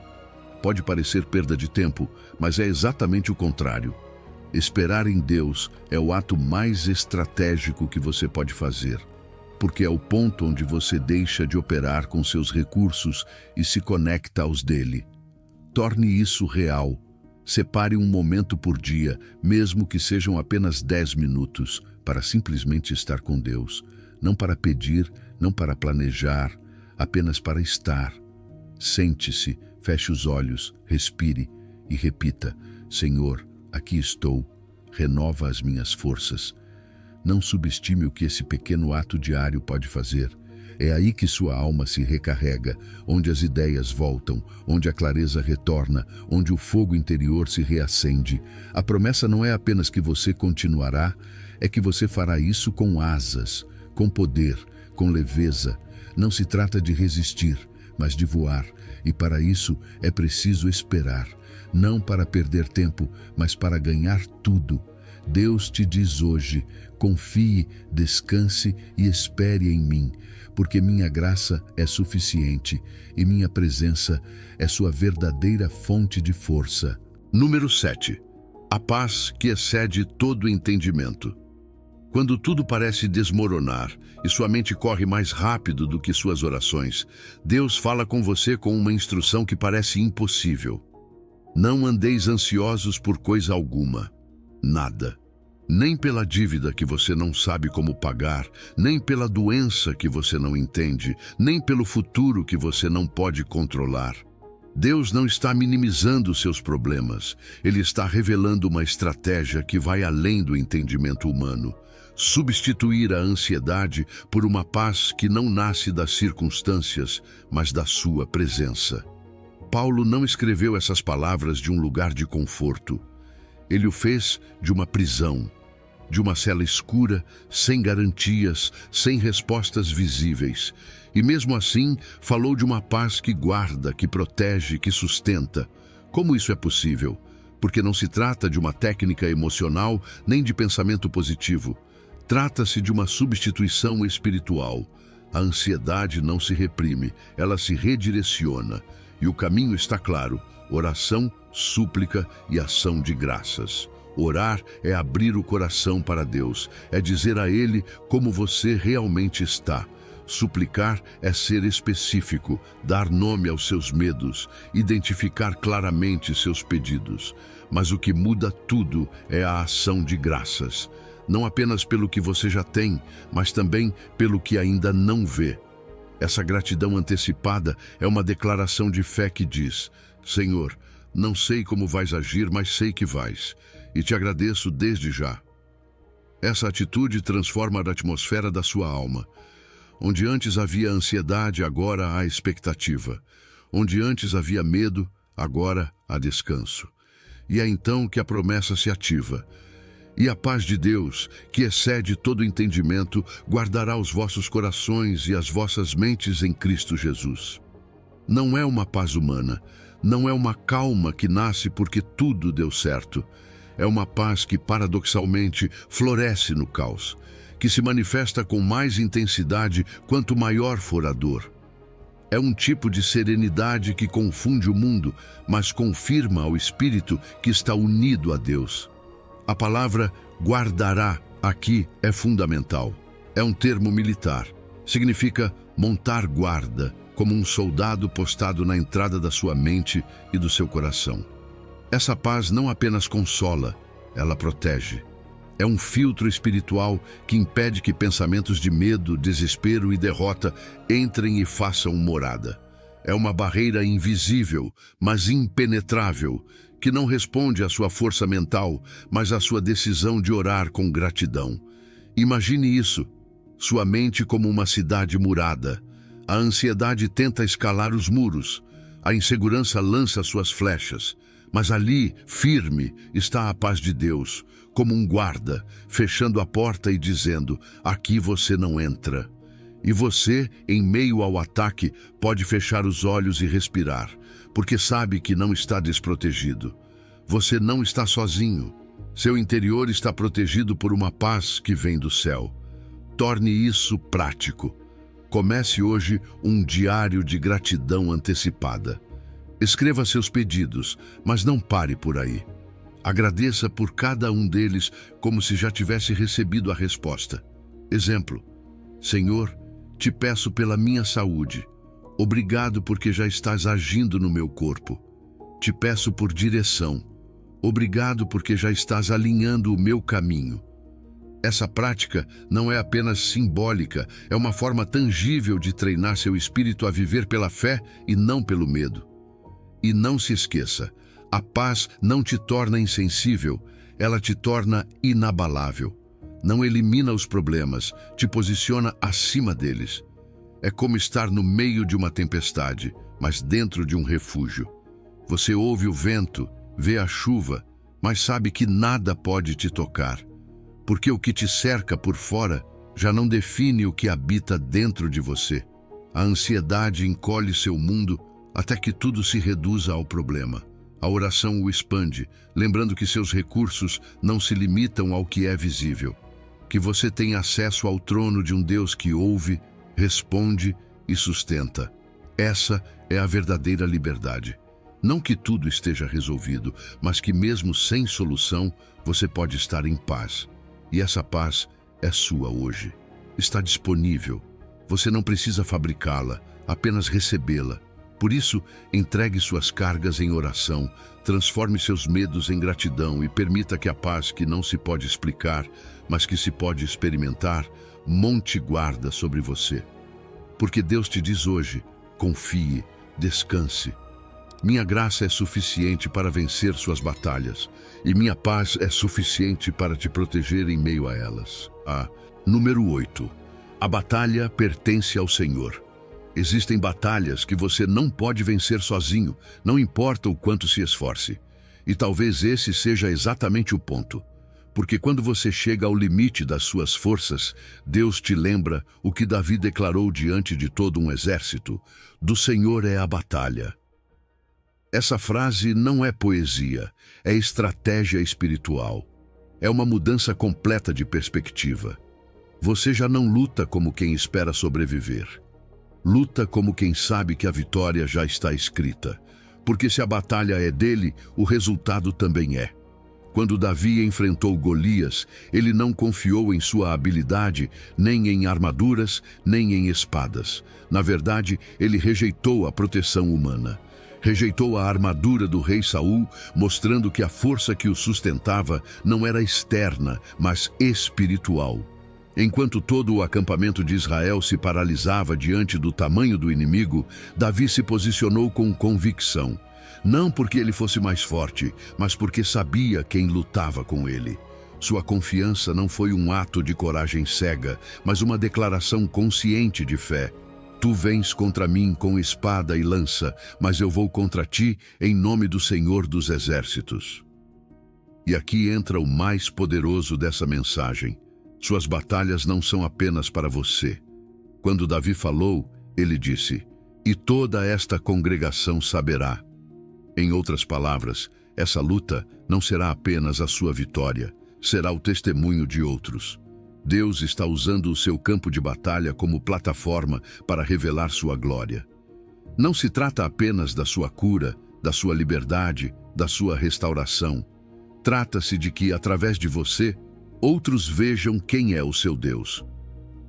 Pode parecer perda de tempo, mas é exatamente o contrário. Esperar em Deus é o ato mais estratégico que você pode fazer, porque é o ponto onde você deixa de operar com seus recursos e se conecta aos dele. Torne isso real. Separe um momento por dia, mesmo que sejam apenas 10 minutos, para simplesmente estar com Deus. Não para pedir, não para planejar, apenas para estar. Sente-se, feche os olhos, respire e repita: Senhor, aqui estou. renova as minhas forças. Não subestime o que esse pequeno ato diário pode fazer. É aí que sua alma se recarrega, onde as ideias voltam, onde a clareza retorna, onde o fogo interior se reacende. A promessa não é apenas que você continuará, é que você fará isso com asas, com poder, com leveza. Não se trata de resistir, mas de voar, e para isso é preciso esperar, não para perder tempo, mas para ganhar tudo. Deus te diz hoje: confie, descanse e espere em mim, porque minha graça é suficiente e minha presença é sua verdadeira fonte de força. Número 7. A paz que excede todo entendimento. Quando tudo parece desmoronar e sua mente corre mais rápido do que suas orações, Deus fala com você com uma instrução que parece impossível. Não andeis ansiosos por coisa alguma. Nada. Nem pela dívida que você não sabe como pagar, nem pela doença que você não entende, nem pelo futuro que você não pode controlar. Deus não está minimizando seus problemas. Ele está revelando uma estratégia que vai além do entendimento humano. Substituir a ansiedade por uma paz que não nasce das circunstâncias, mas da sua presença. Paulo não escreveu essas palavras de um lugar de conforto. Ele o fez de uma prisão, de uma cela escura, sem garantias, sem respostas visíveis. E mesmo assim, falou de uma paz que guarda, que protege, que sustenta. Como isso é possível? Porque não se trata de uma técnica emocional nem de pensamento positivo. Trata-se de uma substituição espiritual. A ansiedade não se reprime, ela se redireciona. E o caminho está claro: oração, súplica e ação de graças. Orar é abrir o coração para Deus, é dizer a Ele como você realmente está. Suplicar é ser específico, dar nome aos seus medos, identificar claramente seus pedidos. Mas o que muda tudo é a ação de graças. Não apenas pelo que você já tem, mas também pelo que ainda não vê. Essa gratidão antecipada é uma declaração de fé que diz: Senhor, não sei como vais agir, mas sei que vais, e te agradeço desde já. Essa atitude transforma a atmosfera da sua alma. Onde antes havia ansiedade, agora há expectativa. Onde antes havia medo, agora há descanso. E é então que a promessa se ativa. E a paz de Deus, que excede todo entendimento, guardará os vossos corações e as vossas mentes em Cristo Jesus. Não é uma paz humana, não é uma calma que nasce porque tudo deu certo. É uma paz que, paradoxalmente, floresce no caos, que se manifesta com mais intensidade quanto maior for a dor. É um tipo de serenidade que confunde o mundo, mas confirma ao espírito que está unido a Deus. A palavra guardará aqui é fundamental. É um termo militar. Significa montar guarda, como um soldado postado na entrada da sua mente e do seu coração. Essa paz não apenas consola, ela protege. É um filtro espiritual que impede que pensamentos de medo, desespero e derrota entrem e façam morada. É uma barreira invisível, mas impenetrável, que não responde à sua força mental, mas à sua decisão de orar com gratidão. Imagine isso, sua mente como uma cidade murada. A ansiedade tenta escalar os muros, a insegurança lança suas flechas, mas ali, firme, está a paz de Deus, como um guarda, fechando a porta e dizendo: aqui você não entra. E você, em meio ao ataque, pode fechar os olhos e respirar, porque sabe que não está desprotegido. Você não está sozinho. Seu interior está protegido por uma paz que vem do céu. Torne isso prático. Comece hoje um diário de gratidão antecipada. Escreva seus pedidos, mas não pare por aí. Agradeça por cada um deles como se já tivesse recebido a resposta. Exemplo: Senhor, te peço pela minha saúde. Obrigado porque já estás agindo no meu corpo. Te peço por direção. Obrigado porque já estás alinhando o meu caminho. Essa prática não é apenas simbólica, é uma forma tangível de treinar seu espírito a viver pela fé e não pelo medo. E não se esqueça, a paz não te torna insensível, ela te torna inabalável. Não elimina os problemas, te posiciona acima deles. É como estar no meio de uma tempestade, mas dentro de um refúgio. Você ouve o vento, vê a chuva, mas sabe que nada pode te tocar, porque o que te cerca por fora já não define o que habita dentro de você. A ansiedade encolhe seu mundo até que tudo se reduza ao problema. A oração o expande, lembrando que seus recursos não se limitam ao que é visível, que você tem acesso ao trono de um Deus que ouve, responde e sustenta. Essa é a verdadeira liberdade. Não que tudo esteja resolvido, mas que mesmo sem solução, você pode estar em paz. E essa paz é sua hoje. Está disponível. Você não precisa fabricá-la, apenas recebê-la. Por isso, entregue suas cargas em oração, transforme seus medos em gratidão e permita que a paz que não se pode explicar, mas que se pode experimentar, monte guarda sobre você. Porque Deus te diz hoje, confie, descanse. Minha graça é suficiente para vencer suas batalhas, e minha paz é suficiente para te proteger em meio a elas. Número 8. A batalha pertence ao Senhor. Existem batalhas que você não pode vencer sozinho, não importa o quanto se esforce. E talvez esse seja exatamente o ponto. Porque quando você chega ao limite das suas forças, Deus te lembra o que Davi declarou diante de todo um exército: do Senhor é a batalha. Essa frase não é poesia, é estratégia espiritual. É uma mudança completa de perspectiva. Você já não luta como quem espera sobreviver. Luta como quem sabe que a vitória já está escrita. Porque se a batalha é dele, o resultado também é. Quando Davi enfrentou Golias, ele não confiou em sua habilidade, nem em armaduras, nem em espadas. Na verdade, ele rejeitou a proteção humana. Rejeitou a armadura do rei Saul, mostrando que a força que o sustentava não era externa, mas espiritual. Enquanto todo o acampamento de Israel se paralisava diante do tamanho do inimigo, Davi se posicionou com convicção. Não porque ele fosse mais forte, mas porque sabia quem lutava com ele. Sua confiança não foi um ato de coragem cega, mas uma declaração consciente de fé. Tu vens contra mim com espada e lança, mas eu vou contra ti em nome do Senhor dos Exércitos. E aqui entra o mais poderoso dessa mensagem. Suas batalhas não são apenas para você. Quando Davi falou, ele disse: e toda esta congregação saberá. Em outras palavras, essa luta não será apenas a sua vitória, será o testemunho de outros. Deus está usando o seu campo de batalha como plataforma para revelar sua glória. Não se trata apenas da sua cura, da sua liberdade, da sua restauração. Trata-se de que, através de você, outros vejam quem é o seu Deus.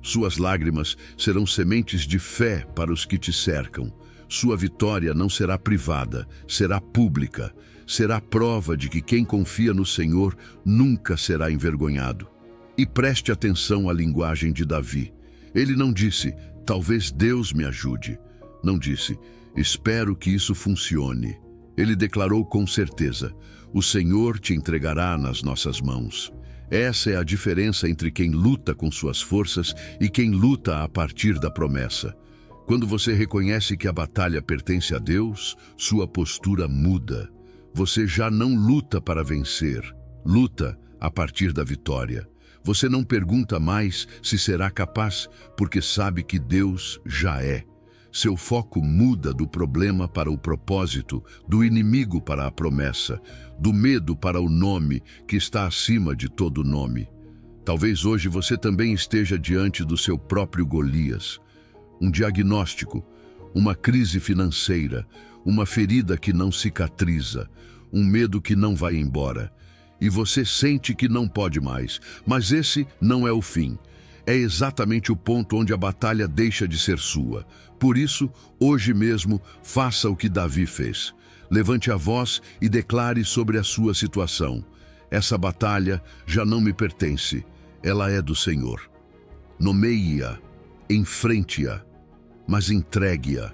Suas lágrimas serão sementes de fé para os que te cercam. Sua vitória não será privada, será pública. Será prova de que quem confia no Senhor nunca será envergonhado. E preste atenção à linguagem de Davi. Ele não disse, talvez Deus me ajude. Não disse, espero que isso funcione. Ele declarou com certeza, o Senhor te entregará nas nossas mãos. Essa é a diferença entre quem luta com suas forças e quem luta a partir da promessa. Quando você reconhece que a batalha pertence a Deus, sua postura muda. Você já não luta para vencer, luta a partir da vitória. Você não pergunta mais se será capaz, porque sabe que Deus já é. Seu foco muda do problema para o propósito, do inimigo para a promessa, do medo para o nome que está acima de todo nome. Talvez hoje você também esteja diante do seu próprio Golias. Um diagnóstico, uma crise financeira, uma ferida que não cicatriza, um medo que não vai embora. E você sente que não pode mais, mas esse não é o fim. É exatamente o ponto onde a batalha deixa de ser sua. Por isso, hoje mesmo, faça o que Davi fez. Levante a voz e declare sobre a sua situação. Essa batalha já não me pertence, ela é do Senhor. Nomeie-a, enfrente-a, mas entregue-a.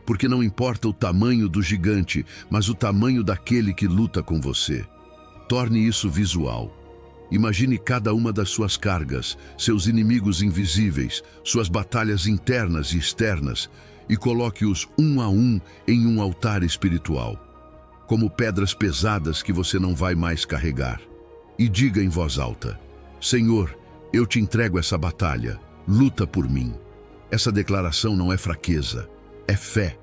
Porque não importa o tamanho do gigante, mas o tamanho daquele que luta com você. torne isso visual. Imagine cada uma das suas cargas, seus inimigos invisíveis, suas batalhas internas e externas, e coloque-os um a um em um altar espiritual, como pedras pesadas que você não vai mais carregar. E diga em voz alta: Senhor, eu te entrego essa batalha, luta por mim. Essa declaração não é fraqueza, é fé,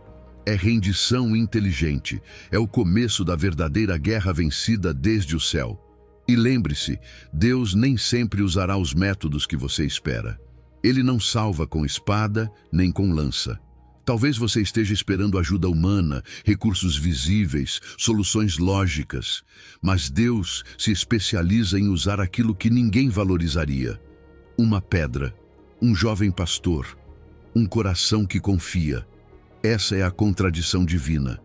é rendição inteligente, é o começo da verdadeira guerra vencida desde o céu. E lembre-se, Deus nem sempre usará os métodos que você espera. Ele não salva com espada nem com lança. Talvez você esteja esperando ajuda humana, recursos visíveis, soluções lógicas. Mas Deus se especializa em usar aquilo que ninguém valorizaria: uma pedra, um jovem pastor, um coração que confia. Essa é a contradição divina.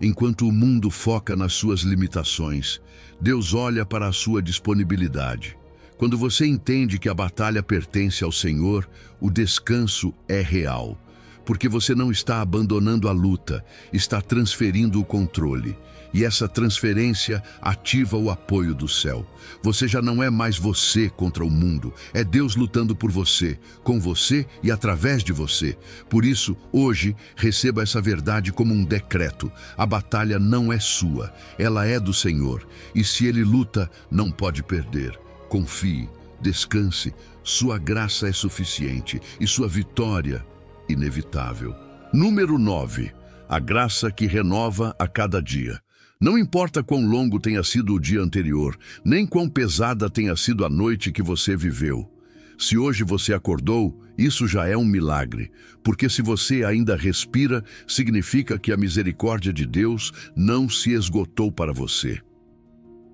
Enquanto o mundo foca nas suas limitações, Deus olha para a sua disponibilidade. Quando você entende que a batalha pertence ao Senhor, o descanso é real. Porque você não está abandonando a luta, está transferindo o controle. E essa transferência ativa o apoio do céu. Você já não é mais você contra o mundo, é Deus lutando por você, com você e através de você. Por isso, hoje, receba essa verdade como um decreto. A batalha não é sua, ela é do Senhor. E se Ele luta, não pode perder. Confie, descanse, sua graça é suficiente e sua vitória inevitável. Número 9. A graça que renova a cada dia. Não importa quão longo tenha sido o dia anterior, nem quão pesada tenha sido a noite que você viveu. Se hoje você acordou, isso já é um milagre, porque se você ainda respira, significa que a misericórdia de Deus não se esgotou para você.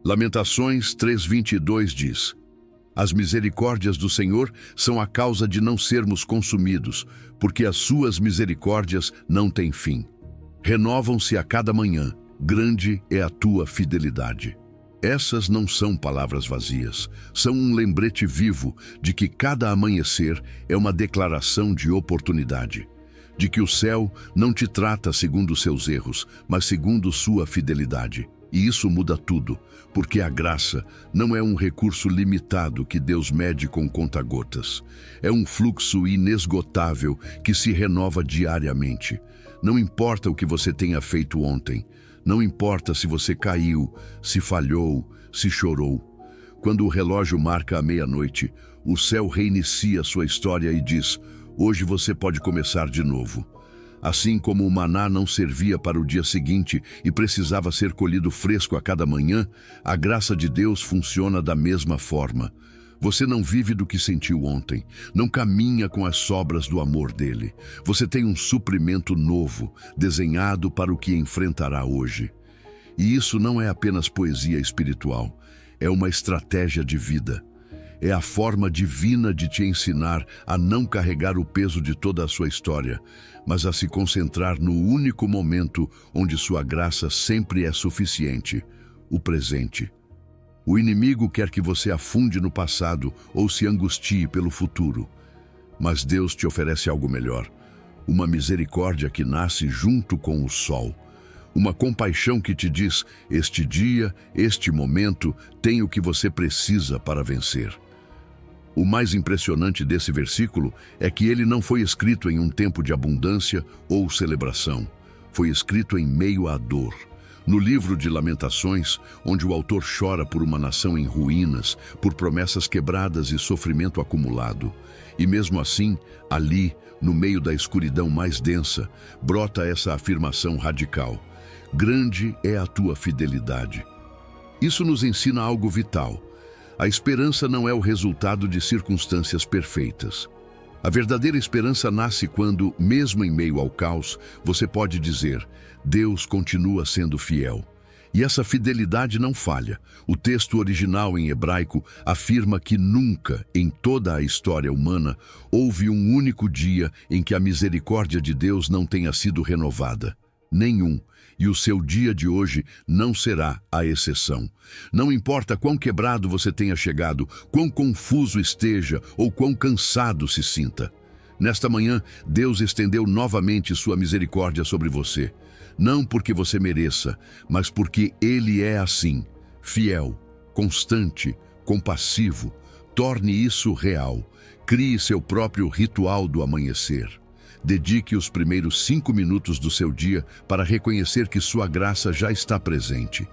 Lamentações 3:22 diz: As misericórdias do Senhor são a causa de não sermos consumidos, porque as suas misericórdias não têm fim. Renovam-se a cada manhã. Grande é a tua fidelidade. Essas não são palavras vazias, são um lembrete vivo de que cada amanhecer é uma declaração de oportunidade, de que o céu não te trata segundo seus erros, mas segundo sua fidelidade. E isso muda tudo, porque a graça não é um recurso limitado que Deus mede com conta-gotas. É um fluxo inesgotável que se renova diariamente. Não importa o que você tenha feito ontem, não importa se você caiu, se falhou, se chorou. Quando o relógio marca a meia-noite, o céu reinicia sua história e diz: hoje você pode começar de novo. Assim como o maná não servia para o dia seguinte e precisava ser colhido fresco a cada manhã, a graça de Deus funciona da mesma forma. Você não vive do que sentiu ontem, não caminha com as sobras do amor dele. Você tem um suprimento novo, desenhado para o que enfrentará hoje. E isso não é apenas poesia espiritual, é uma estratégia de vida. É a forma divina de te ensinar a não carregar o peso de toda a sua história, mas a se concentrar no único momento onde sua graça sempre é suficiente: o presente. O inimigo quer que você afunde no passado ou se angustie pelo futuro. Mas Deus te oferece algo melhor: uma misericórdia que nasce junto com o sol. Uma compaixão que te diz: este dia, este momento, tem o que você precisa para vencer. O mais impressionante desse versículo é que ele não foi escrito em um tempo de abundância ou celebração. Foi escrito em meio à dor. No livro de Lamentações, onde o autor chora por uma nação em ruínas, por promessas quebradas e sofrimento acumulado. E mesmo assim, ali, no meio da escuridão mais densa, brota essa afirmação radical: grande é a tua fidelidade. Isso nos ensina algo vital. A esperança não é o resultado de circunstâncias perfeitas. A verdadeira esperança nasce quando, mesmo em meio ao caos, você pode dizer: Deus continua sendo fiel. E essa fidelidade não falha. O texto original em hebraico afirma que nunca, em toda a história humana, houve um único dia em que a misericórdia de Deus não tenha sido renovada. Nenhum. E o seu dia de hoje não será a exceção. Não importa quão quebrado você tenha chegado, quão confuso esteja ou quão cansado se sinta. Nesta manhã, Deus estendeu novamente sua misericórdia sobre você. Não porque você mereça, mas porque Ele é assim, fiel, constante, compassivo. Torne isso real. Crie seu próprio ritual do amanhecer. Dedique os primeiros 5 minutos do seu dia para reconhecer que sua graça já está presente.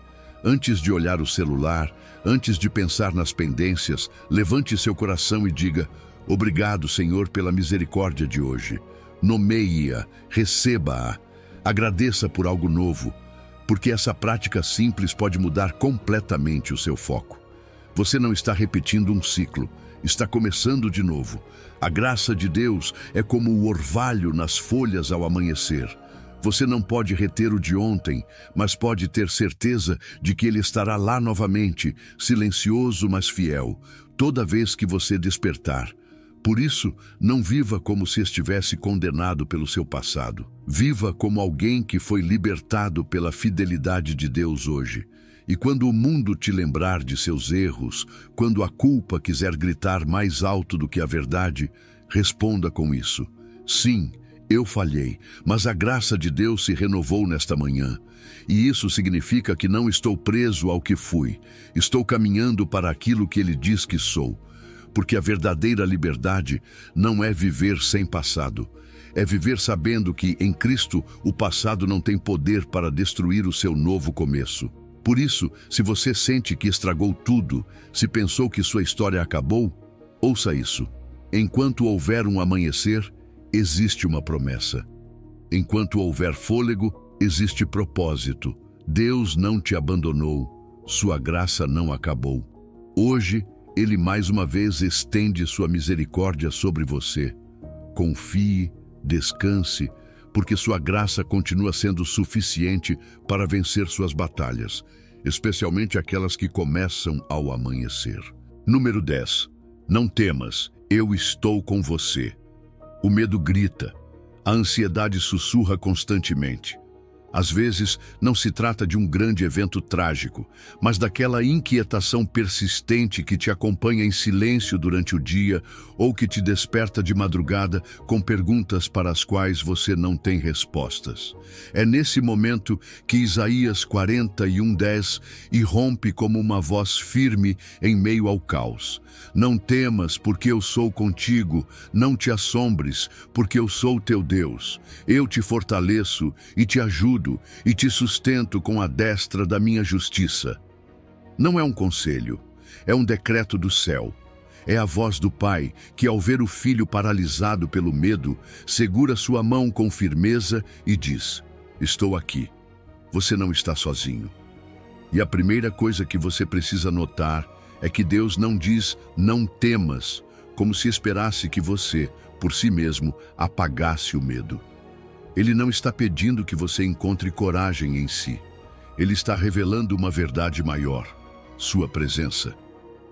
Antes de olhar o celular, antes de pensar nas pendências, levante seu coração e diga: obrigado, Senhor, pela misericórdia de hoje. Nomeie-a, receba-a. Agradeça por algo novo, porque essa prática simples pode mudar completamente o seu foco. Você não está repetindo um ciclo, está começando de novo. A graça de Deus é como o orvalho nas folhas ao amanhecer. Você não pode reter o de ontem, mas pode ter certeza de que ele estará lá novamente, silencioso mas fiel, toda vez que você despertar. Por isso, não viva como se estivesse condenado pelo seu passado. Viva como alguém que foi libertado pela fidelidade de Deus hoje. E quando o mundo te lembrar de seus erros, quando a culpa quiser gritar mais alto do que a verdade, responda com isso: sim, eu falhei, mas a graça de Deus se renovou nesta manhã. E isso significa que não estou preso ao que fui. Estou caminhando para aquilo que Ele diz que sou. Porque a verdadeira liberdade não é viver sem passado. É viver sabendo que, em Cristo, o passado não tem poder para destruir o seu novo começo. Por isso, se você sente que estragou tudo, se pensou que sua história acabou, ouça isso. Enquanto houver um amanhecer, existe uma promessa. Enquanto houver fôlego, existe propósito. Deus não te abandonou, sua graça não acabou. Hoje, Ele mais uma vez estende sua misericórdia sobre você. Confie, descanse, porque sua graça continua sendo suficiente para vencer suas batalhas, especialmente aquelas que começam ao amanhecer. Número 10. Não temas, eu estou com você. O medo grita, a ansiedade sussurra constantemente. Às vezes, não se trata de um grande evento trágico, mas daquela inquietação persistente que te acompanha em silêncio durante o dia ou que te desperta de madrugada com perguntas para as quais você não tem respostas. É nesse momento que Isaías 41:10 irrompe como uma voz firme em meio ao caos. Não temas, porque eu sou contigo. Não te assombres, porque eu sou teu Deus. Eu te fortaleço e te ajudo e te sustento com a destra da minha justiça. Não é um conselho, é um decreto do céu. É a voz do Pai que, ao ver o filho paralisado pelo medo, segura sua mão com firmeza e diz: estou aqui. Você não está sozinho. E a primeira coisa que você precisa notar é que Deus não diz não temas, como se esperasse que você, por si mesmo, apagasse o medo. Ele não está pedindo que você encontre coragem em si. Ele está revelando uma verdade maior, sua presença.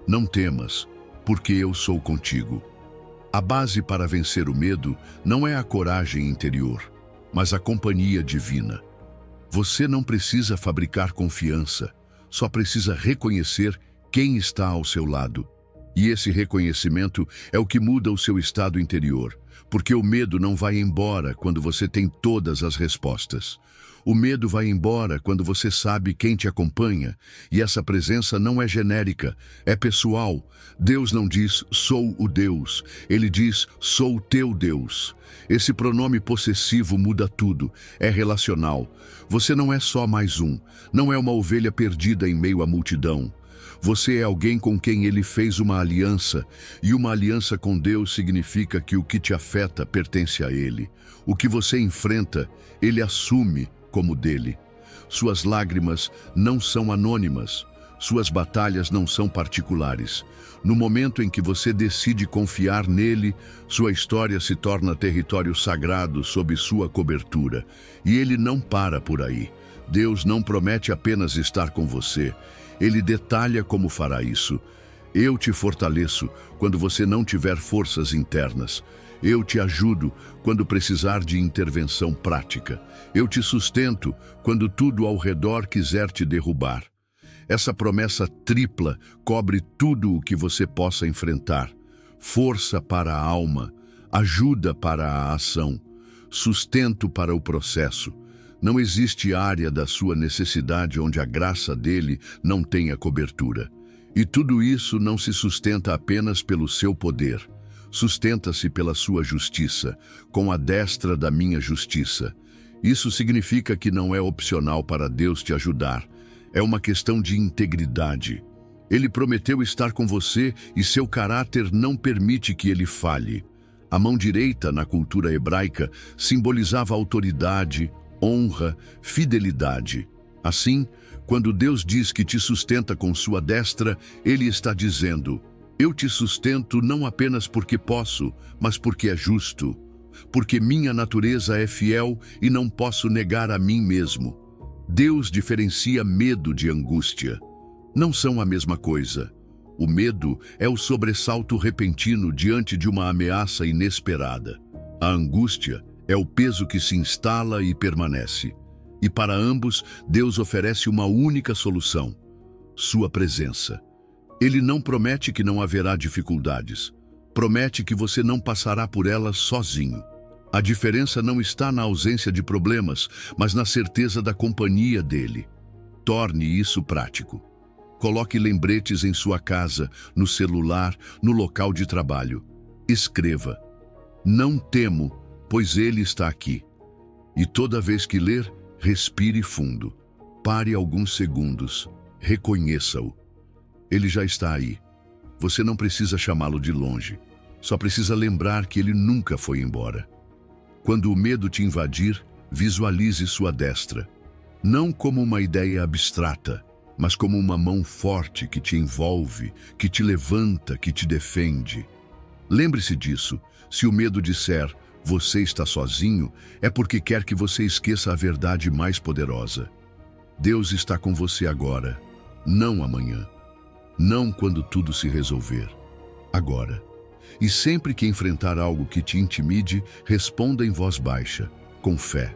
Não temas, porque eu sou contigo. A base para vencer o medo não é a coragem interior, mas a companhia divina. Você não precisa fabricar confiança, só precisa reconhecer quem está ao seu lado. E esse reconhecimento é o que muda o seu estado interior, porque o medo não vai embora quando você tem todas as respostas. O medo vai embora quando você sabe quem te acompanha, e essa presença não é genérica, é pessoal. Deus não diz, sou o Deus, Ele diz, sou teu Deus. Esse pronome possessivo muda tudo, é relacional. Você não é só mais um, não é uma ovelha perdida em meio à multidão. Você é alguém com quem Ele fez uma aliança, e uma aliança com Deus significa que o que te afeta pertence a Ele. O que você enfrenta, Ele assume como dele. Suas lágrimas não são anônimas, suas batalhas não são particulares. No momento em que você decide confiar nele, sua história se torna território sagrado sob sua cobertura. E Ele não para por aí. Deus não promete apenas estar com você, Ele detalha como fará isso. Eu te fortaleço quando você não tiver forças internas. Eu te ajudo quando precisar de intervenção prática. Eu te sustento quando tudo ao redor quiser te derrubar. Essa promessa tripla cobre tudo o que você possa enfrentar. Força para a alma, ajuda para a ação, sustento para o processo. Não existe área da sua necessidade onde a graça dele não tenha cobertura. E tudo isso não se sustenta apenas pelo seu poder. Sustenta-se pela sua justiça, com a destra da minha justiça. Isso significa que não é opcional para Deus te ajudar. É uma questão de integridade. Ele prometeu estar com você e seu caráter não permite que ele falhe. A mão direita, na cultura hebraica, simbolizava autoridade, honra, fidelidade. Assim, quando Deus diz que te sustenta com sua destra, Ele está dizendo: eu te sustento não apenas porque posso, mas porque é justo. Porque minha natureza é fiel e não posso negar a mim mesmo. Deus diferencia medo de angústia. Não são a mesma coisa. O medo é o sobressalto repentino diante de uma ameaça inesperada. A angústia é o peso que se instala e permanece. E para ambos, Deus oferece uma única solução: sua presença. Ele não promete que não haverá dificuldades. Promete que você não passará por elas sozinho. A diferença não está na ausência de problemas, mas na certeza da companhia dele. Torne isso prático. Coloque lembretes em sua casa, no celular, no local de trabalho. Escreva: não temo, pois ele está aqui. E toda vez que ler, respire fundo. Pare alguns segundos. Reconheça-o. Ele já está aí. Você não precisa chamá-lo de longe. Só precisa lembrar que ele nunca foi embora. Quando o medo te invadir, visualize sua destra. Não como uma ideia abstrata, mas como uma mão forte que te envolve, que te levanta, que te defende. Lembre-se disso. Se o medo disser: você está sozinho, é porque quer que você esqueça a verdade mais poderosa. Deus está com você agora, não amanhã. Não quando tudo se resolver. Agora. E sempre que enfrentar algo que te intimide, responda em voz baixa, com fé: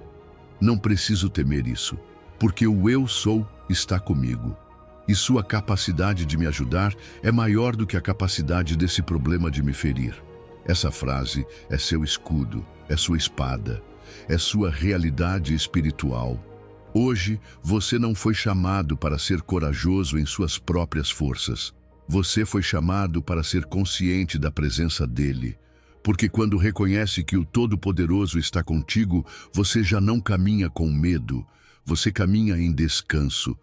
não preciso temer isso, porque o eu sou está comigo. E sua capacidade de me ajudar é maior do que a capacidade desse problema de me ferir. Essa frase é seu escudo, é sua espada, é sua realidade espiritual. Hoje, você não foi chamado para ser corajoso em suas próprias forças. Você foi chamado para ser consciente da presença dele. Porque quando reconhece que o Todo-Poderoso está contigo, você já não caminha com medo, você caminha em descanso,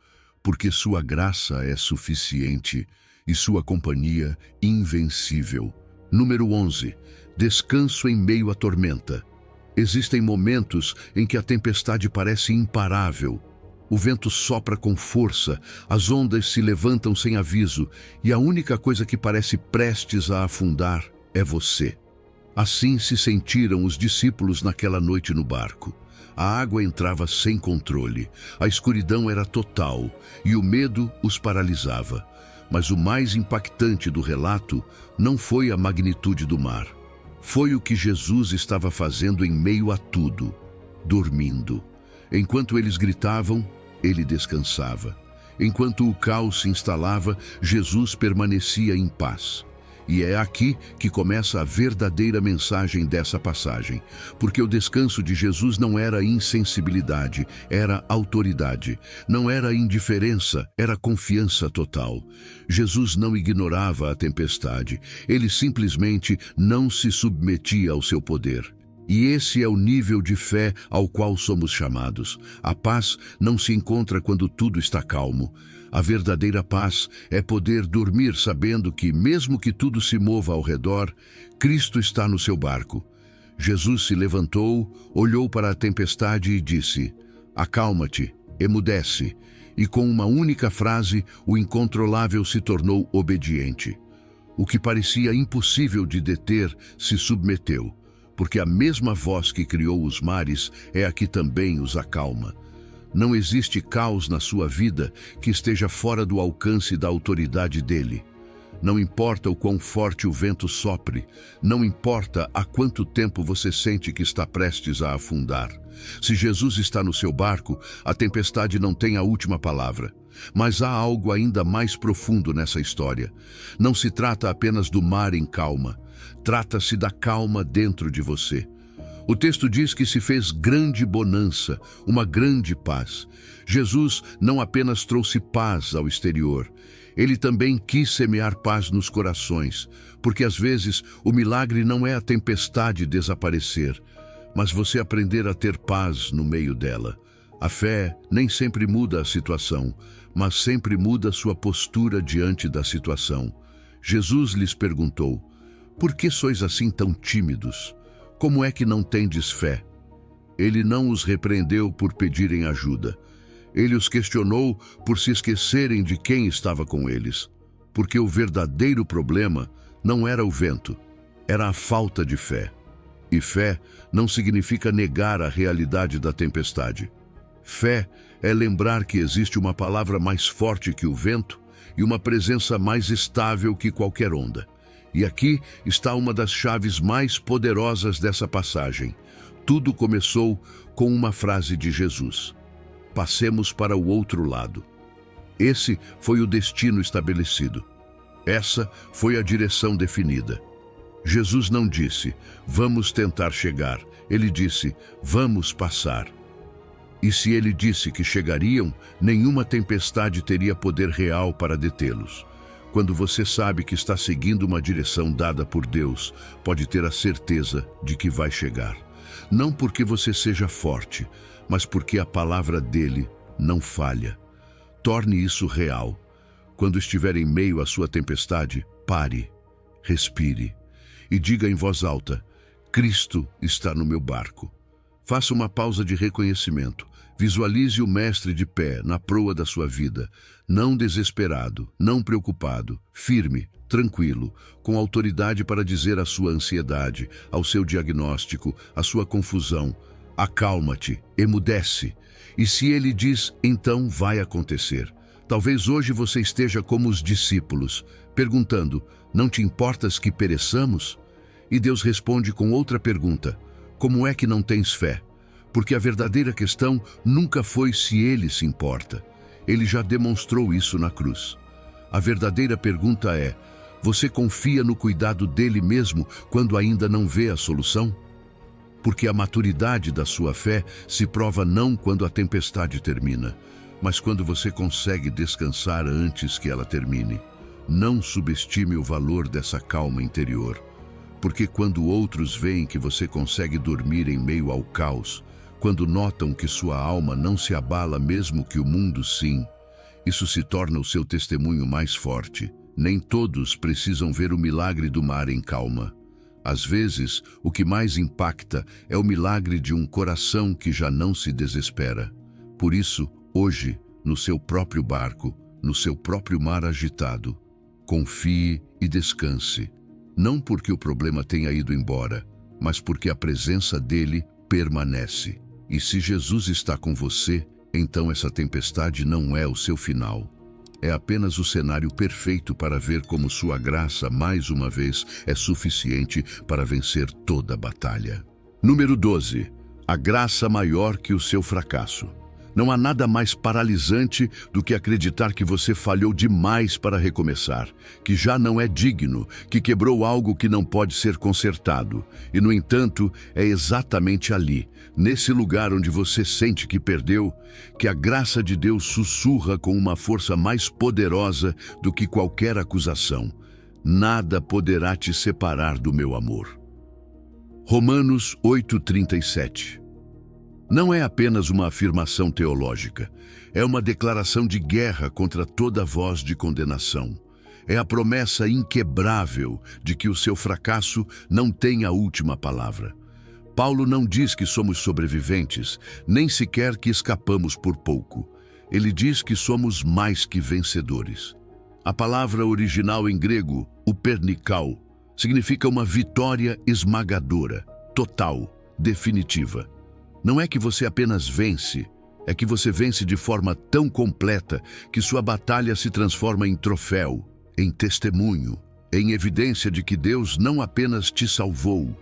porque sua graça é suficiente e sua companhia invencível. Número 11. Descanso em meio à tormenta. Existem momentos em que a tempestade parece imparável. O vento sopra com força, as ondas se levantam sem aviso, e a única coisa que parece prestes a afundar é você. Assim se sentiram os discípulos naquela noite no barco. A água entrava sem controle, a escuridão era total, e o medo os paralisava. Mas o mais impactante do relato não foi a magnitude do mar. Foi o que Jesus estava fazendo em meio a tudo, dormindo. Enquanto eles gritavam, ele descansava. Enquanto o caos se instalava, Jesus permanecia em paz. E é aqui que começa a verdadeira mensagem dessa passagem, porque o descanso de Jesus não era insensibilidade, era autoridade. Não era indiferença, era confiança total. Jesus não ignorava a tempestade, ele simplesmente não se submetia ao seu poder. E esse é o nível de fé ao qual somos chamados. A paz não se encontra quando tudo está calmo. A verdadeira paz é poder dormir sabendo que, mesmo que tudo se mova ao redor, Cristo está no seu barco. Jesus se levantou, olhou para a tempestade e disse: acalma-te, emudece. E com uma única frase, o incontrolável se tornou obediente. O que parecia impossível de deter se submeteu. Porque a mesma voz que criou os mares é a que também os acalma. Não existe caos na sua vida que esteja fora do alcance da autoridade dele. Não importa o quão forte o vento sopre, não importa há quanto tempo você sente que está prestes a afundar. Se Jesus está no seu barco, a tempestade não tem a última palavra. Mas há algo ainda mais profundo nessa história. Não se trata apenas do mar em calma. Trata-se da calma dentro de você. O texto diz que se fez grande bonança, uma grande paz. Jesus não apenas trouxe paz ao exterior, ele também quis semear paz nos corações, porque às vezes o milagre não é a tempestade desaparecer, mas você aprender a ter paz no meio dela. A fé nem sempre muda a situação, mas sempre muda sua postura diante da situação. Jesus lhes perguntou: por que sois assim tão tímidos? Como é que não tendes fé? Ele não os repreendeu por pedirem ajuda. Ele os questionou por se esquecerem de quem estava com eles, porque o verdadeiro problema não era o vento, era a falta de fé. E fé não significa negar a realidade da tempestade. Fé é lembrar que existe uma palavra mais forte que o vento e uma presença mais estável que qualquer onda. E aqui está uma das chaves mais poderosas dessa passagem. Tudo começou com uma frase de Jesus: passemos para o outro lado. Esse foi o destino estabelecido. Essa foi a direção definida. Jesus não disse: vamos tentar chegar. Ele disse: vamos passar. E se ele disse que chegariam, nenhuma tempestade teria poder real para detê-los. Quando você sabe que está seguindo uma direção dada por Deus, pode ter a certeza de que vai chegar. Não porque você seja forte, mas porque a palavra dele não falha. Torne isso real. Quando estiver em meio à sua tempestade, pare, respire e diga em voz alta: Cristo está no meu barco. Faça uma pausa de reconhecimento. Visualize o Mestre de pé na proa da sua vida, não desesperado, não preocupado, firme, tranquilo, com autoridade para dizer à sua ansiedade, ao seu diagnóstico, à sua confusão: acalma-te, emudece. E se ele diz, então vai acontecer. Talvez hoje você esteja como os discípulos, perguntando: não te importas que pereçamos? E Deus responde com outra pergunta: como é que não tens fé? Porque a verdadeira questão nunca foi se ele se importa. Ele já demonstrou isso na cruz. A verdadeira pergunta é: você confia no cuidado dele mesmo quando ainda não vê a solução? Porque a maturidade da sua fé se prova não quando a tempestade termina, mas quando você consegue descansar antes que ela termine. Não subestime o valor dessa calma interior. Porque quando outros veem que você consegue dormir em meio ao caos, quando notam que sua alma não se abala mesmo que o mundo sim, isso se torna o seu testemunho mais forte. Nem todos precisam ver o milagre do mar em calma. Às vezes, o que mais impacta é o milagre de um coração que já não se desespera. Por isso, hoje, no seu próprio barco, no seu próprio mar agitado, confie e descanse. Não porque o problema tenha ido embora, mas porque a presença dele permanece. E se Jesus está com você, então essa tempestade não é o seu final. É apenas o cenário perfeito para ver como sua graça, mais uma vez, é suficiente para vencer toda a batalha. Número 12. A graça maior que o seu fracasso. Não há nada mais paralisante do que acreditar que você falhou demais para recomeçar, que já não é digno, que quebrou algo que não pode ser consertado. E, no entanto, é exatamente ali, nesse lugar onde você sente que perdeu, que a graça de Deus sussurra com uma força mais poderosa do que qualquer acusação: nada poderá te separar do meu amor. Romanos 8:37. Não é apenas uma afirmação teológica, é uma declaração de guerra contra toda voz de condenação. É a promessa inquebrável de que o seu fracasso não tem a última palavra. Paulo não diz que somos sobreviventes, nem sequer que escapamos por pouco. Ele diz que somos mais que vencedores. A palavra original em grego, upernikao, significa uma vitória esmagadora, total, definitiva. Não é que você apenas vence, é que você vence de forma tão completa que sua batalha se transforma em troféu, em testemunho, em evidência de que Deus não apenas te salvou,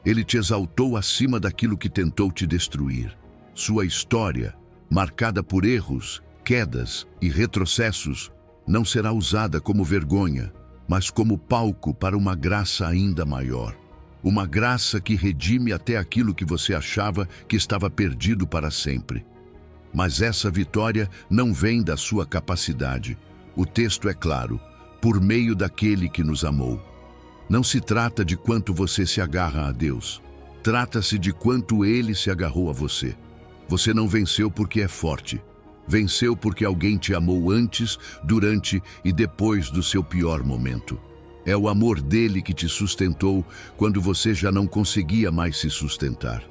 Ele te exaltou acima daquilo que tentou te destruir. Sua história, marcada por erros, quedas e retrocessos, não será usada como vergonha, mas como palco para uma graça ainda maior. Uma graça que redime até aquilo que você achava que estava perdido para sempre. Mas essa vitória não vem da sua capacidade. O texto é claro: por meio daquele que nos amou. Não se trata de quanto você se agarra a Deus. Trata-se de quanto Ele se agarrou a você. Você não venceu porque é forte. Venceu porque alguém te amou antes, durante e depois do seu pior momento. É o amor dele que te sustentou quando você já não conseguia mais se sustentar.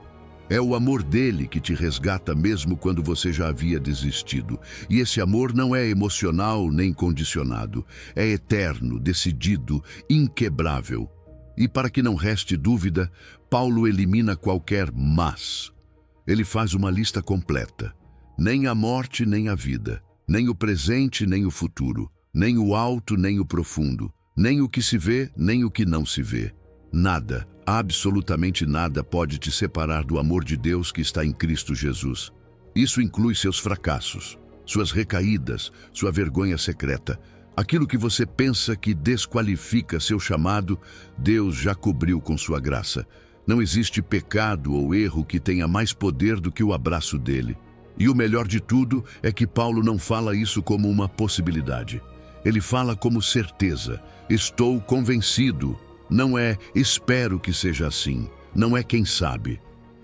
É o amor dele que te resgata mesmo quando você já havia desistido. E esse amor não é emocional nem condicionado. É eterno, decidido, inquebrável. E para que não reste dúvida, Paulo elimina qualquer mas. Ele faz uma lista completa. Nem a morte, nem a vida, nem o presente, nem o futuro, nem o alto, nem o profundo, nem o que se vê, nem o que não se vê. Nada, absolutamente nada pode te separar do amor de Deus que está em Cristo Jesus. Isso inclui seus fracassos, suas recaídas, sua vergonha secreta. Aquilo que você pensa que desqualifica seu chamado, Deus já cobriu com sua graça. Não existe pecado ou erro que tenha mais poder do que o abraço dele. E o melhor de tudo é que Paulo não fala isso como uma possibilidade. Ele fala como certeza. Estou convencido. Não é espero que seja assim. Não é quem sabe.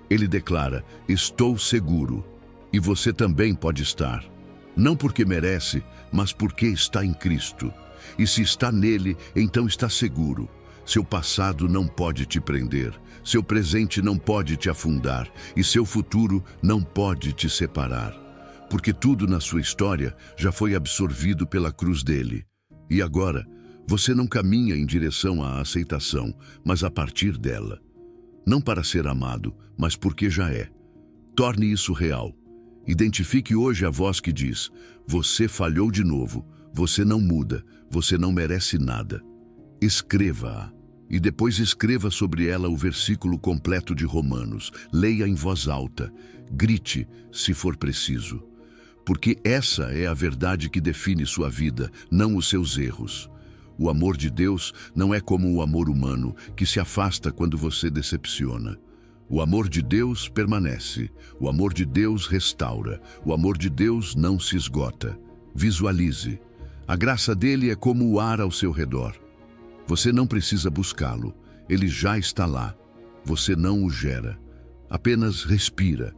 Ele declara: estou seguro. E você também pode estar. Não porque merece, mas porque está em Cristo. E se está nele, então está seguro. Seu passado não pode te prender. Seu presente não pode te afundar e seu futuro não pode te separar, porque tudo na sua história já foi absorvido pela cruz dele. E agora, você não caminha em direção à aceitação, mas a partir dela. Não para ser amado, mas porque já é. Torne isso real. Identifique hoje a voz que diz: você falhou de novo, você não muda, você não merece nada. Escreva-a. E depois escreva sobre ela o versículo completo de Romanos. Leia em voz alta. Grite, se for preciso. Porque essa é a verdade que define sua vida, não os seus erros. O amor de Deus não é como o amor humano, que se afasta quando você decepciona. O amor de Deus permanece. O amor de Deus restaura. O amor de Deus não se esgota. Visualize. A graça dele é como o ar ao seu redor. Você não precisa buscá-lo, ele já está lá. Você não o gera, apenas respira.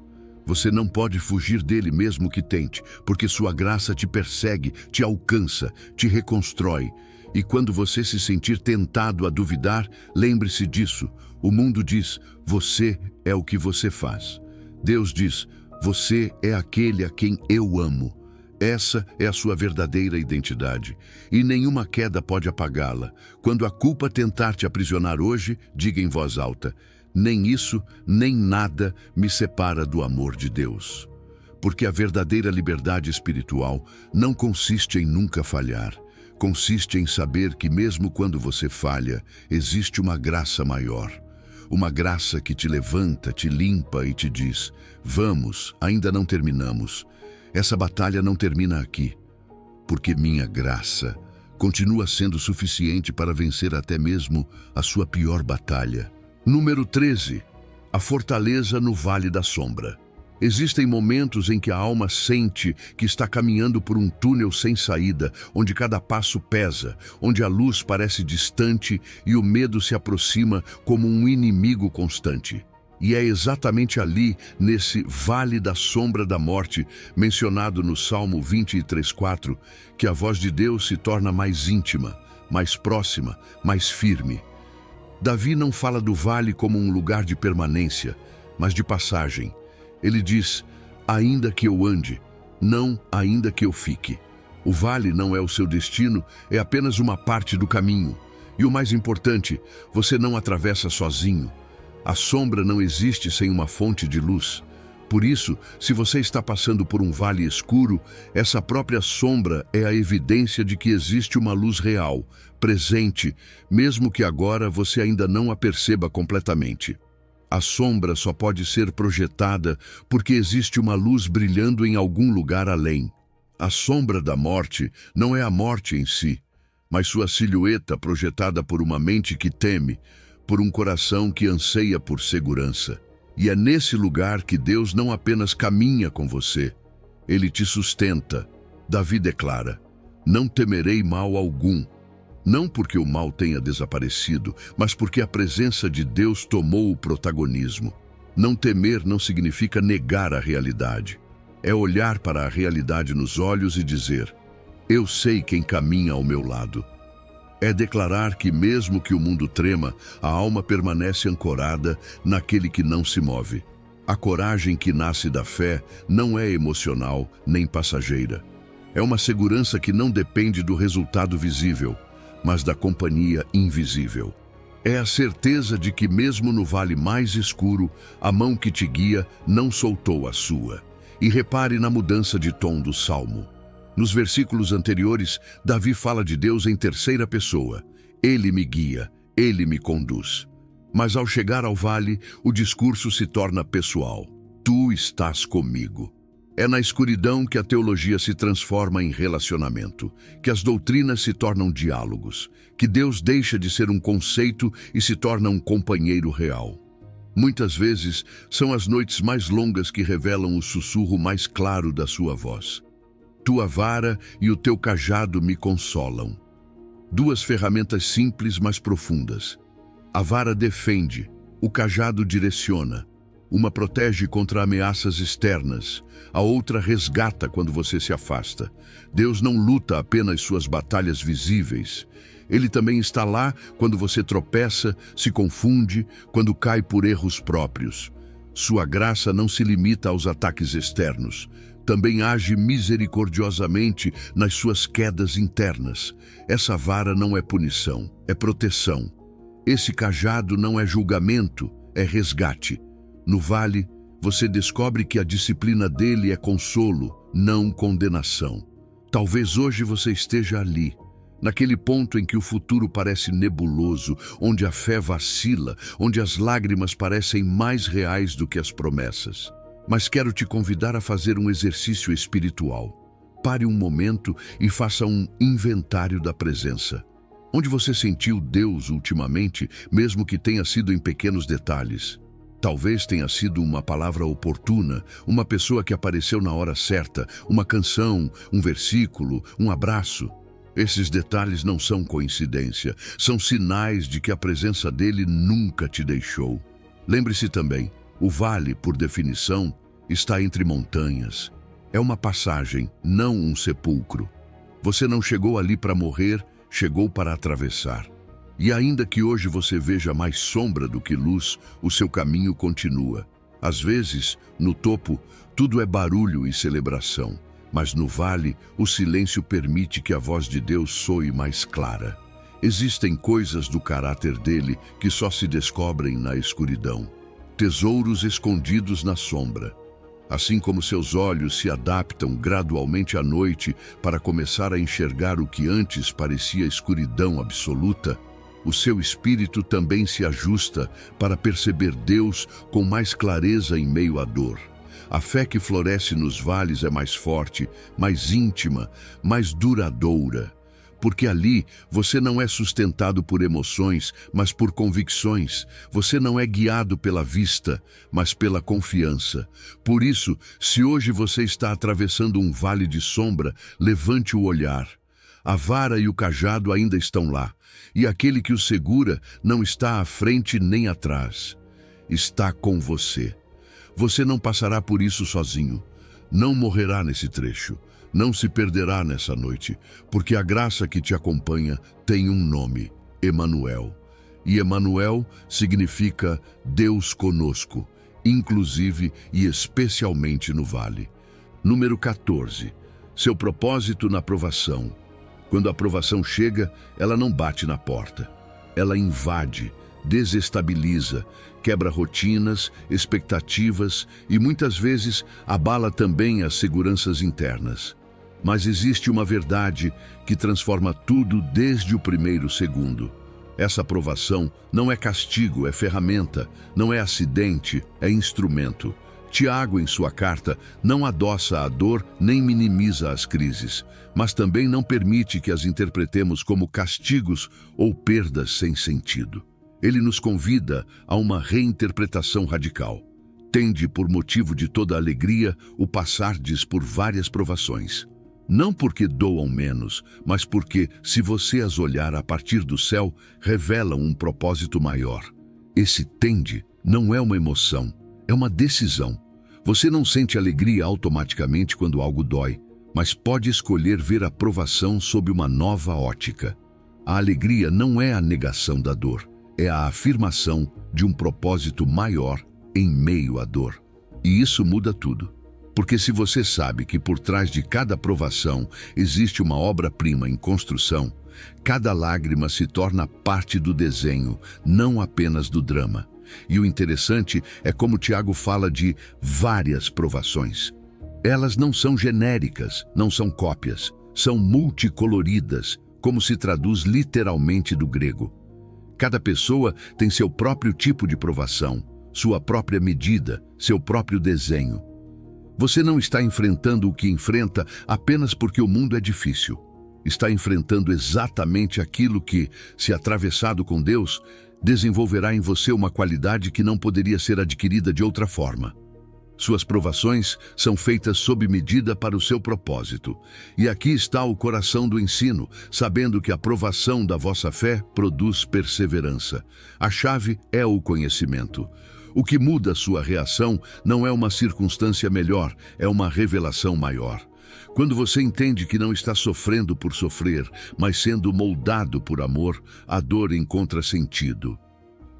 Você não pode fugir dele mesmo que tente, porque sua graça te persegue, te alcança, te reconstrói. E quando você se sentir tentado a duvidar, lembre-se disso. O mundo diz: você é o que você faz. Deus diz: você é aquele a quem eu amo. Essa é a sua verdadeira identidade, e nenhuma queda pode apagá-la. Quando a culpa tentar te aprisionar hoje, diga em voz alta: nem isso, nem nada me separa do amor de Deus. Porque a verdadeira liberdade espiritual não consiste em nunca falhar. Consiste em saber que mesmo quando você falha, existe uma graça maior. Uma graça que te levanta, te limpa e te diz: vamos, ainda não terminamos. Essa batalha não termina aqui, porque minha graça continua sendo suficiente para vencer até mesmo a sua pior batalha. Número 13. A fortaleza no vale da sombra. Existem momentos em que a alma sente que está caminhando por um túnel sem saída, onde cada passo pesa, onde a luz parece distante e o medo se aproxima como um inimigo constante. E é exatamente ali, nesse vale da sombra da morte, mencionado no Salmo 23:4, que a voz de Deus se torna mais íntima, mais próxima, mais firme. Davi não fala do vale como um lugar de permanência, mas de passagem. Ele diz: ainda que eu ande, não ainda que eu fique. O vale não é o seu destino, é apenas uma parte do caminho. E o mais importante, você não atravessa sozinho. A sombra não existe sem uma fonte de luz. Por isso, se você está passando por um vale escuro, essa própria sombra é a evidência de que existe uma luz real, presente, mesmo que agora você ainda não a perceba completamente. A sombra só pode ser projetada porque existe uma luz brilhando em algum lugar além. A sombra da morte não é a morte em si, mas sua silhueta projetada por uma mente que teme, por um coração que anseia por segurança. E é nesse lugar que Deus não apenas caminha com você, Ele te sustenta. Davi declara: não temerei mal algum. Não porque o mal tenha desaparecido, mas porque a presença de Deus tomou o protagonismo. Não temer não significa negar a realidade. É olhar para a realidade nos olhos e dizer: eu sei quem caminha ao meu lado. É declarar que mesmo que o mundo trema, a alma permanece ancorada naquele que não se move. A coragem que nasce da fé não é emocional nem passageira. É uma segurança que não depende do resultado visível, mas da companhia invisível. É a certeza de que mesmo no vale mais escuro, a mão que te guia não soltou a sua. E repare na mudança de tom do salmo. Nos versículos anteriores, Davi fala de Deus em terceira pessoa. Ele me guia, ele me conduz. Mas ao chegar ao vale, o discurso se torna pessoal. Tu estás comigo. É na escuridão que a teologia se transforma em relacionamento, que as doutrinas se tornam diálogos, que Deus deixa de ser um conceito e se torna um companheiro real. Muitas vezes, são as noites mais longas que revelam o sussurro mais claro da sua voz. Tua vara e o teu cajado me consolam. Duas ferramentas simples, mas profundas. A vara defende, o cajado direciona. Uma protege contra ameaças externas, a outra resgata quando você se afasta. Deus não luta apenas suas batalhas visíveis. Ele também está lá quando você tropeça, se confunde, quando cai por erros próprios. Sua graça não se limita aos ataques externos. Também age misericordiosamente nas suas quedas internas. Essa vara não é punição, é proteção. Esse cajado não é julgamento, é resgate. No vale, você descobre que a disciplina dele é consolo, não condenação. Talvez hoje você esteja ali, naquele ponto em que o futuro parece nebuloso, onde a fé vacila, onde as lágrimas parecem mais reais do que as promessas. Mas quero te convidar a fazer um exercício espiritual. Pare um momento e faça um inventário da presença. Onde você sentiu Deus ultimamente, mesmo que tenha sido em pequenos detalhes? Talvez tenha sido uma palavra oportuna, uma pessoa que apareceu na hora certa, uma canção, um versículo, um abraço. Esses detalhes não são coincidência, são sinais de que a presença dele nunca te deixou. Lembre-se também, o vale, por definição, está entre montanhas. É uma passagem, não um sepulcro. Você não chegou ali para morrer, chegou para atravessar. E ainda que hoje você veja mais sombra do que luz, o seu caminho continua. Às vezes, no topo, tudo é barulho e celebração, mas no vale, o silêncio permite que a voz de Deus soe mais clara. Existem coisas do caráter dele que só se descobrem na escuridão. Tesouros escondidos na sombra. Assim como seus olhos se adaptam gradualmente à noite para começar a enxergar o que antes parecia escuridão absoluta, o seu espírito também se ajusta para perceber Deus com mais clareza em meio à dor. A fé que floresce nos vales é mais forte, mais íntima, mais duradoura. Porque ali você não é sustentado por emoções, mas por convicções. Você não é guiado pela vista, mas pela confiança. Por isso, se hoje você está atravessando um vale de sombra, levante o olhar. A vara e o cajado ainda estão lá, e aquele que o segura não está à frente nem atrás. Está com você. Você não passará por isso sozinho. Não morrerá nesse trecho. Não se perderá nessa noite, porque a graça que te acompanha tem um nome, Emanuel. E Emanuel significa Deus conosco, inclusive e especialmente no vale. Número 14. Seu propósito na provação. Quando a provação chega, ela não bate na porta. Ela invade, desestabiliza, quebra rotinas, expectativas e muitas vezes abala também as seguranças internas. Mas existe uma verdade que transforma tudo desde o primeiro segundo. Essa provação não é castigo, é ferramenta, não é acidente, é instrumento. Tiago, em sua carta, não adoça a dor nem minimiza as crises, mas também não permite que as interpretemos como castigos ou perdas sem sentido. Ele nos convida a uma reinterpretação radical. tende, por motivo de toda alegria, o passardes por várias provações. Não porque doam menos, mas porque, se você as olhar a partir do céu, revelam um propósito maior. Esse tende não é uma emoção, é uma decisão. Você não sente alegria automaticamente quando algo dói, mas pode escolher ver a provação sob uma nova ótica. A alegria não é a negação da dor, é a afirmação de um propósito maior em meio à dor. E isso muda tudo. Porque se você sabe que por trás de cada provação existe uma obra-prima em construção, cada lágrima se torna parte do desenho, não apenas do drama. E o interessante é como Tiago fala de várias provações. Elas não são genéricas, não são cópias, são multicoloridas, como se traduz literalmente do grego. Cada pessoa tem seu próprio tipo de provação, sua própria medida, seu próprio desenho. Você não está enfrentando o que enfrenta apenas porque o mundo é difícil. Está enfrentando exatamente aquilo que, se atravessado com Deus, desenvolverá em você uma qualidade que não poderia ser adquirida de outra forma. Suas provações são feitas sob medida para o seu propósito. E aqui está o coração do ensino, sabendo que a provação da vossa fé produz perseverança. A chave é o conhecimento. O que muda a sua reação não é uma circunstância melhor, é uma revelação maior. Quando você entende que não está sofrendo por sofrer, mas sendo moldado por amor, a dor encontra sentido.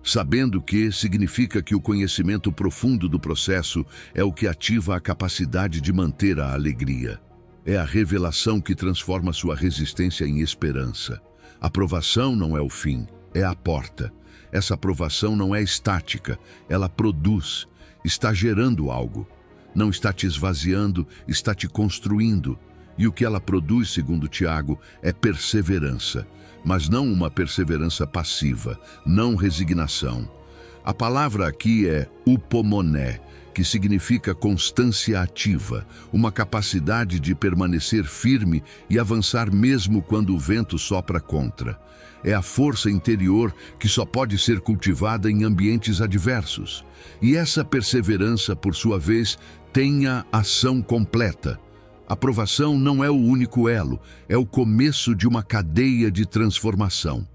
Sabendo que significa que o conhecimento profundo do processo é o que ativa a capacidade de manter a alegria. É a revelação que transforma sua resistência em esperança. A provação não é o fim, é a porta. Essa provação não é estática, ela produz, está gerando algo. Não está te esvaziando, está te construindo. E o que ela produz, segundo Tiago, é perseverança. Mas não uma perseverança passiva, não resignação. A palavra aqui é upomoné, que significa constância ativa, uma capacidade de permanecer firme e avançar mesmo quando o vento sopra contra. É a força interior que só pode ser cultivada em ambientes adversos. E essa perseverança, por sua vez, tem a ação completa. A provação não é o único elo, é o começo de uma cadeia de transformação.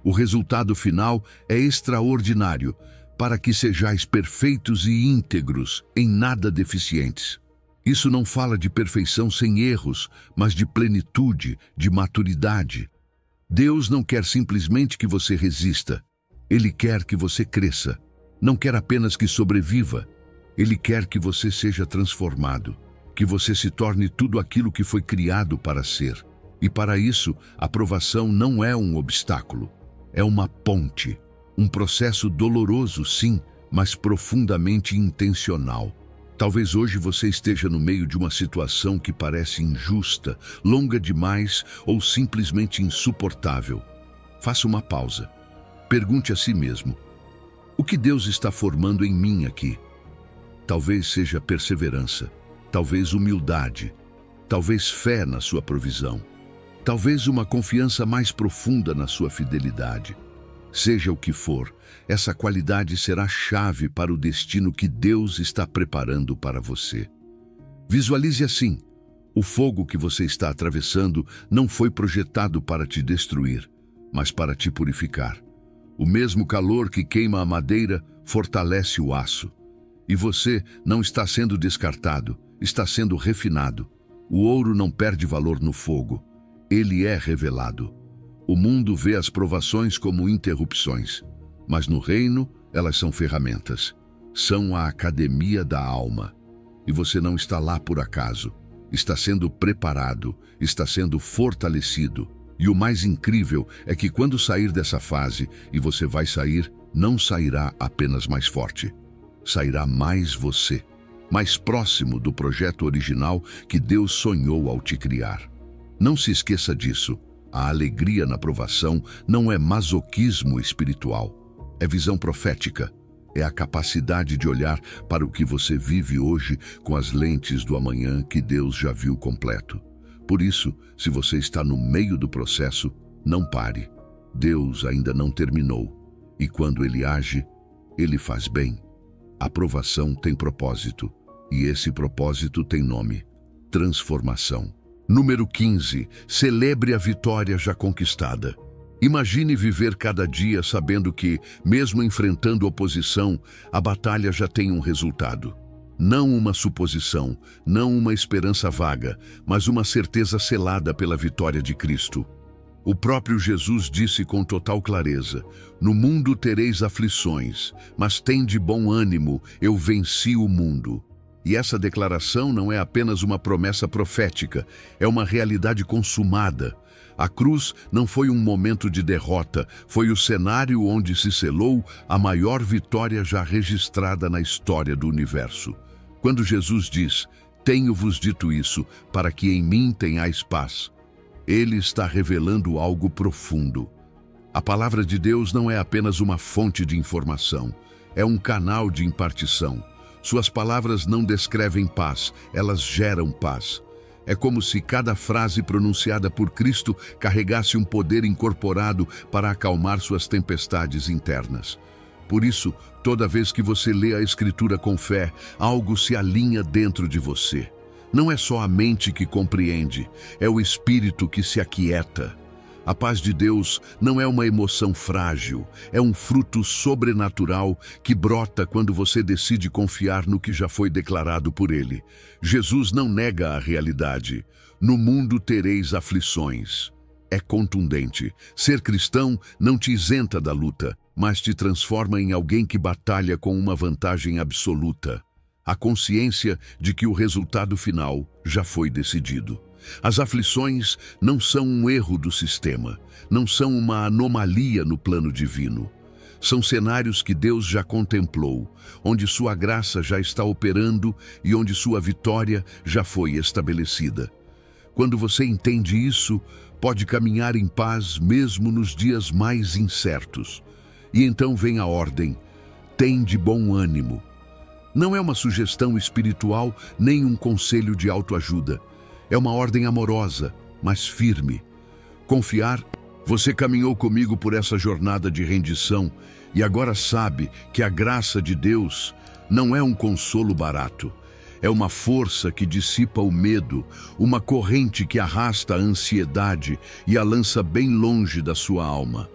O resultado final é extraordinário, para que sejais perfeitos e íntegros, em nada deficientes. Isso não fala de perfeição sem erros, mas de plenitude, de maturidade. Deus não quer simplesmente que você resista. Ele quer que você cresça. Não quer apenas que sobreviva. Ele quer que você seja transformado, que você se torne tudo aquilo que foi criado para ser. E para isso, a provação não é um obstáculo, é uma ponte. Um processo doloroso, sim, mas profundamente intencional. Talvez hoje você esteja no meio de uma situação que parece injusta, longa demais ou simplesmente insuportável. Faça uma pausa. Pergunte a si mesmo: o que Deus está formando em mim aqui? Talvez seja perseverança, talvez humildade, talvez fé na sua provisão, talvez uma confiança mais profunda na sua fidelidade. Seja o que for, essa qualidade será chave para o destino que Deus está preparando para você. Visualize assim: o fogo que você está atravessando não foi projetado para te destruir, mas para te purificar. O mesmo calor que queima a madeira fortalece o aço. E você não está sendo descartado, está sendo refinado. O ouro não perde valor no fogo, ele é revelado. O mundo vê as provações como interrupções, mas no reino elas são ferramentas. São a academia da alma. E você não está lá por acaso. Está sendo preparado, está sendo fortalecido. E o mais incrível é que quando sair dessa fase, e você vai sair, não sairá apenas mais forte. Sairá mais você, mais próximo do projeto original que Deus sonhou ao te criar. Não se esqueça disso. A alegria na provação não é masoquismo espiritual, é visão profética, é a capacidade de olhar para o que você vive hoje com as lentes do amanhã que Deus já viu completo. Por isso, se você está no meio do processo, não pare. Deus ainda não terminou, e quando Ele age, Ele faz bem. A provação tem propósito, e esse propósito tem nome: transformação. Número 15. Celebre a vitória já conquistada. Imagine viver cada dia sabendo que, mesmo enfrentando oposição, a batalha já tem um resultado. Não uma suposição, não uma esperança vaga, mas uma certeza selada pela vitória de Cristo. O próprio Jesus disse com total clareza: "No mundo tereis aflições, mas tende bom ânimo, eu venci o mundo." E essa declaração não é apenas uma promessa profética, é uma realidade consumada. A cruz não foi um momento de derrota, foi o cenário onde se selou a maior vitória já registrada na história do universo. Quando Jesus diz: "Tenho-vos dito isso, para que em mim tenhais paz", Ele está revelando algo profundo. A palavra de Deus não é apenas uma fonte de informação, é um canal de impartição. Suas palavras não descrevem paz, elas geram paz. É como se cada frase pronunciada por Cristo carregasse um poder incorporado para acalmar suas tempestades internas. Por isso, toda vez que você lê a Escritura com fé, algo se alinha dentro de você. Não é só a mente que compreende, é o espírito que se aquieta. A paz de Deus não é uma emoção frágil, é um fruto sobrenatural que brota quando você decide confiar no que já foi declarado por Ele. Jesus não nega a realidade. No mundo tereis aflições. É contundente. Ser cristão não te isenta da luta, mas te transforma em alguém que batalha com uma vantagem absoluta: a consciência de que o resultado final já foi decidido. As aflições não são um erro do sistema, não são uma anomalia no plano divino. São cenários que Deus já contemplou, onde sua graça já está operando e onde sua vitória já foi estabelecida. Quando você entende isso, pode caminhar em paz mesmo nos dias mais incertos. E então vem a ordem: tende bom ânimo. Não é uma sugestão espiritual nem um conselho de autoajuda. É uma ordem amorosa, mas firme. Confiar: você caminhou comigo por essa jornada de rendição e agora sabe que a graça de Deus não é um consolo barato. É uma força que dissipa o medo, uma corrente que arrasta a ansiedade e a lança bem longe da sua alma.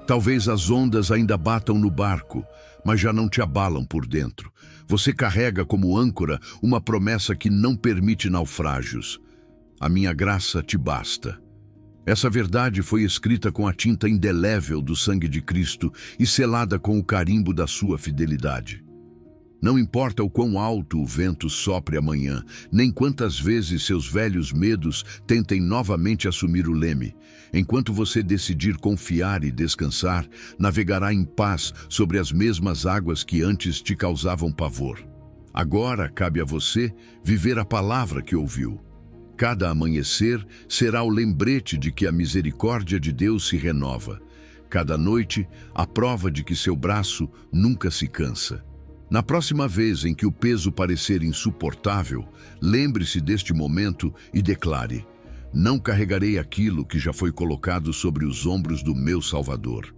Talvez as ondas ainda batam no barco, mas já não te abalam por dentro. Você carrega como âncora uma promessa que não permite naufrágios: a minha graça te basta. Essa verdade foi escrita com a tinta indelével do sangue de Cristo e selada com o carimbo da sua fidelidade. Não importa o quão alto o vento sopre amanhã, nem quantas vezes seus velhos medos tentem novamente assumir o leme. Enquanto você decidir confiar e descansar, navegará em paz sobre as mesmas águas que antes te causavam pavor. Agora cabe a você viver a palavra que ouviu. Cada amanhecer será o lembrete de que a misericórdia de Deus se renova. Cada noite, a prova de que seu braço nunca se cansa. Na próxima vez em que o peso parecer insuportável, lembre-se deste momento e declare: não carregarei aquilo que já foi colocado sobre os ombros do meu Salvador.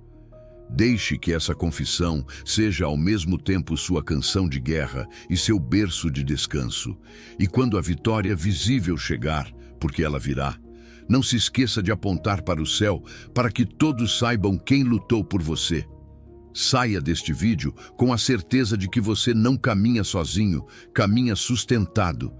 Deixe que essa confissão seja ao mesmo tempo sua canção de guerra e seu berço de descanso. E quando a vitória visível chegar, porque ela virá, não se esqueça de apontar para o céu para que todos saibam quem lutou por você. Saia deste vídeo com a certeza de que você não caminha sozinho, caminha sustentado.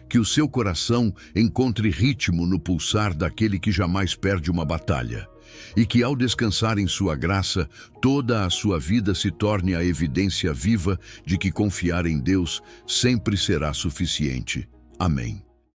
Que o seu coração encontre ritmo no pulsar daquele que jamais perde uma batalha. E que ao descansar em sua graça, toda a sua vida se torne a evidência viva de que confiar em Deus sempre será suficiente. Amém.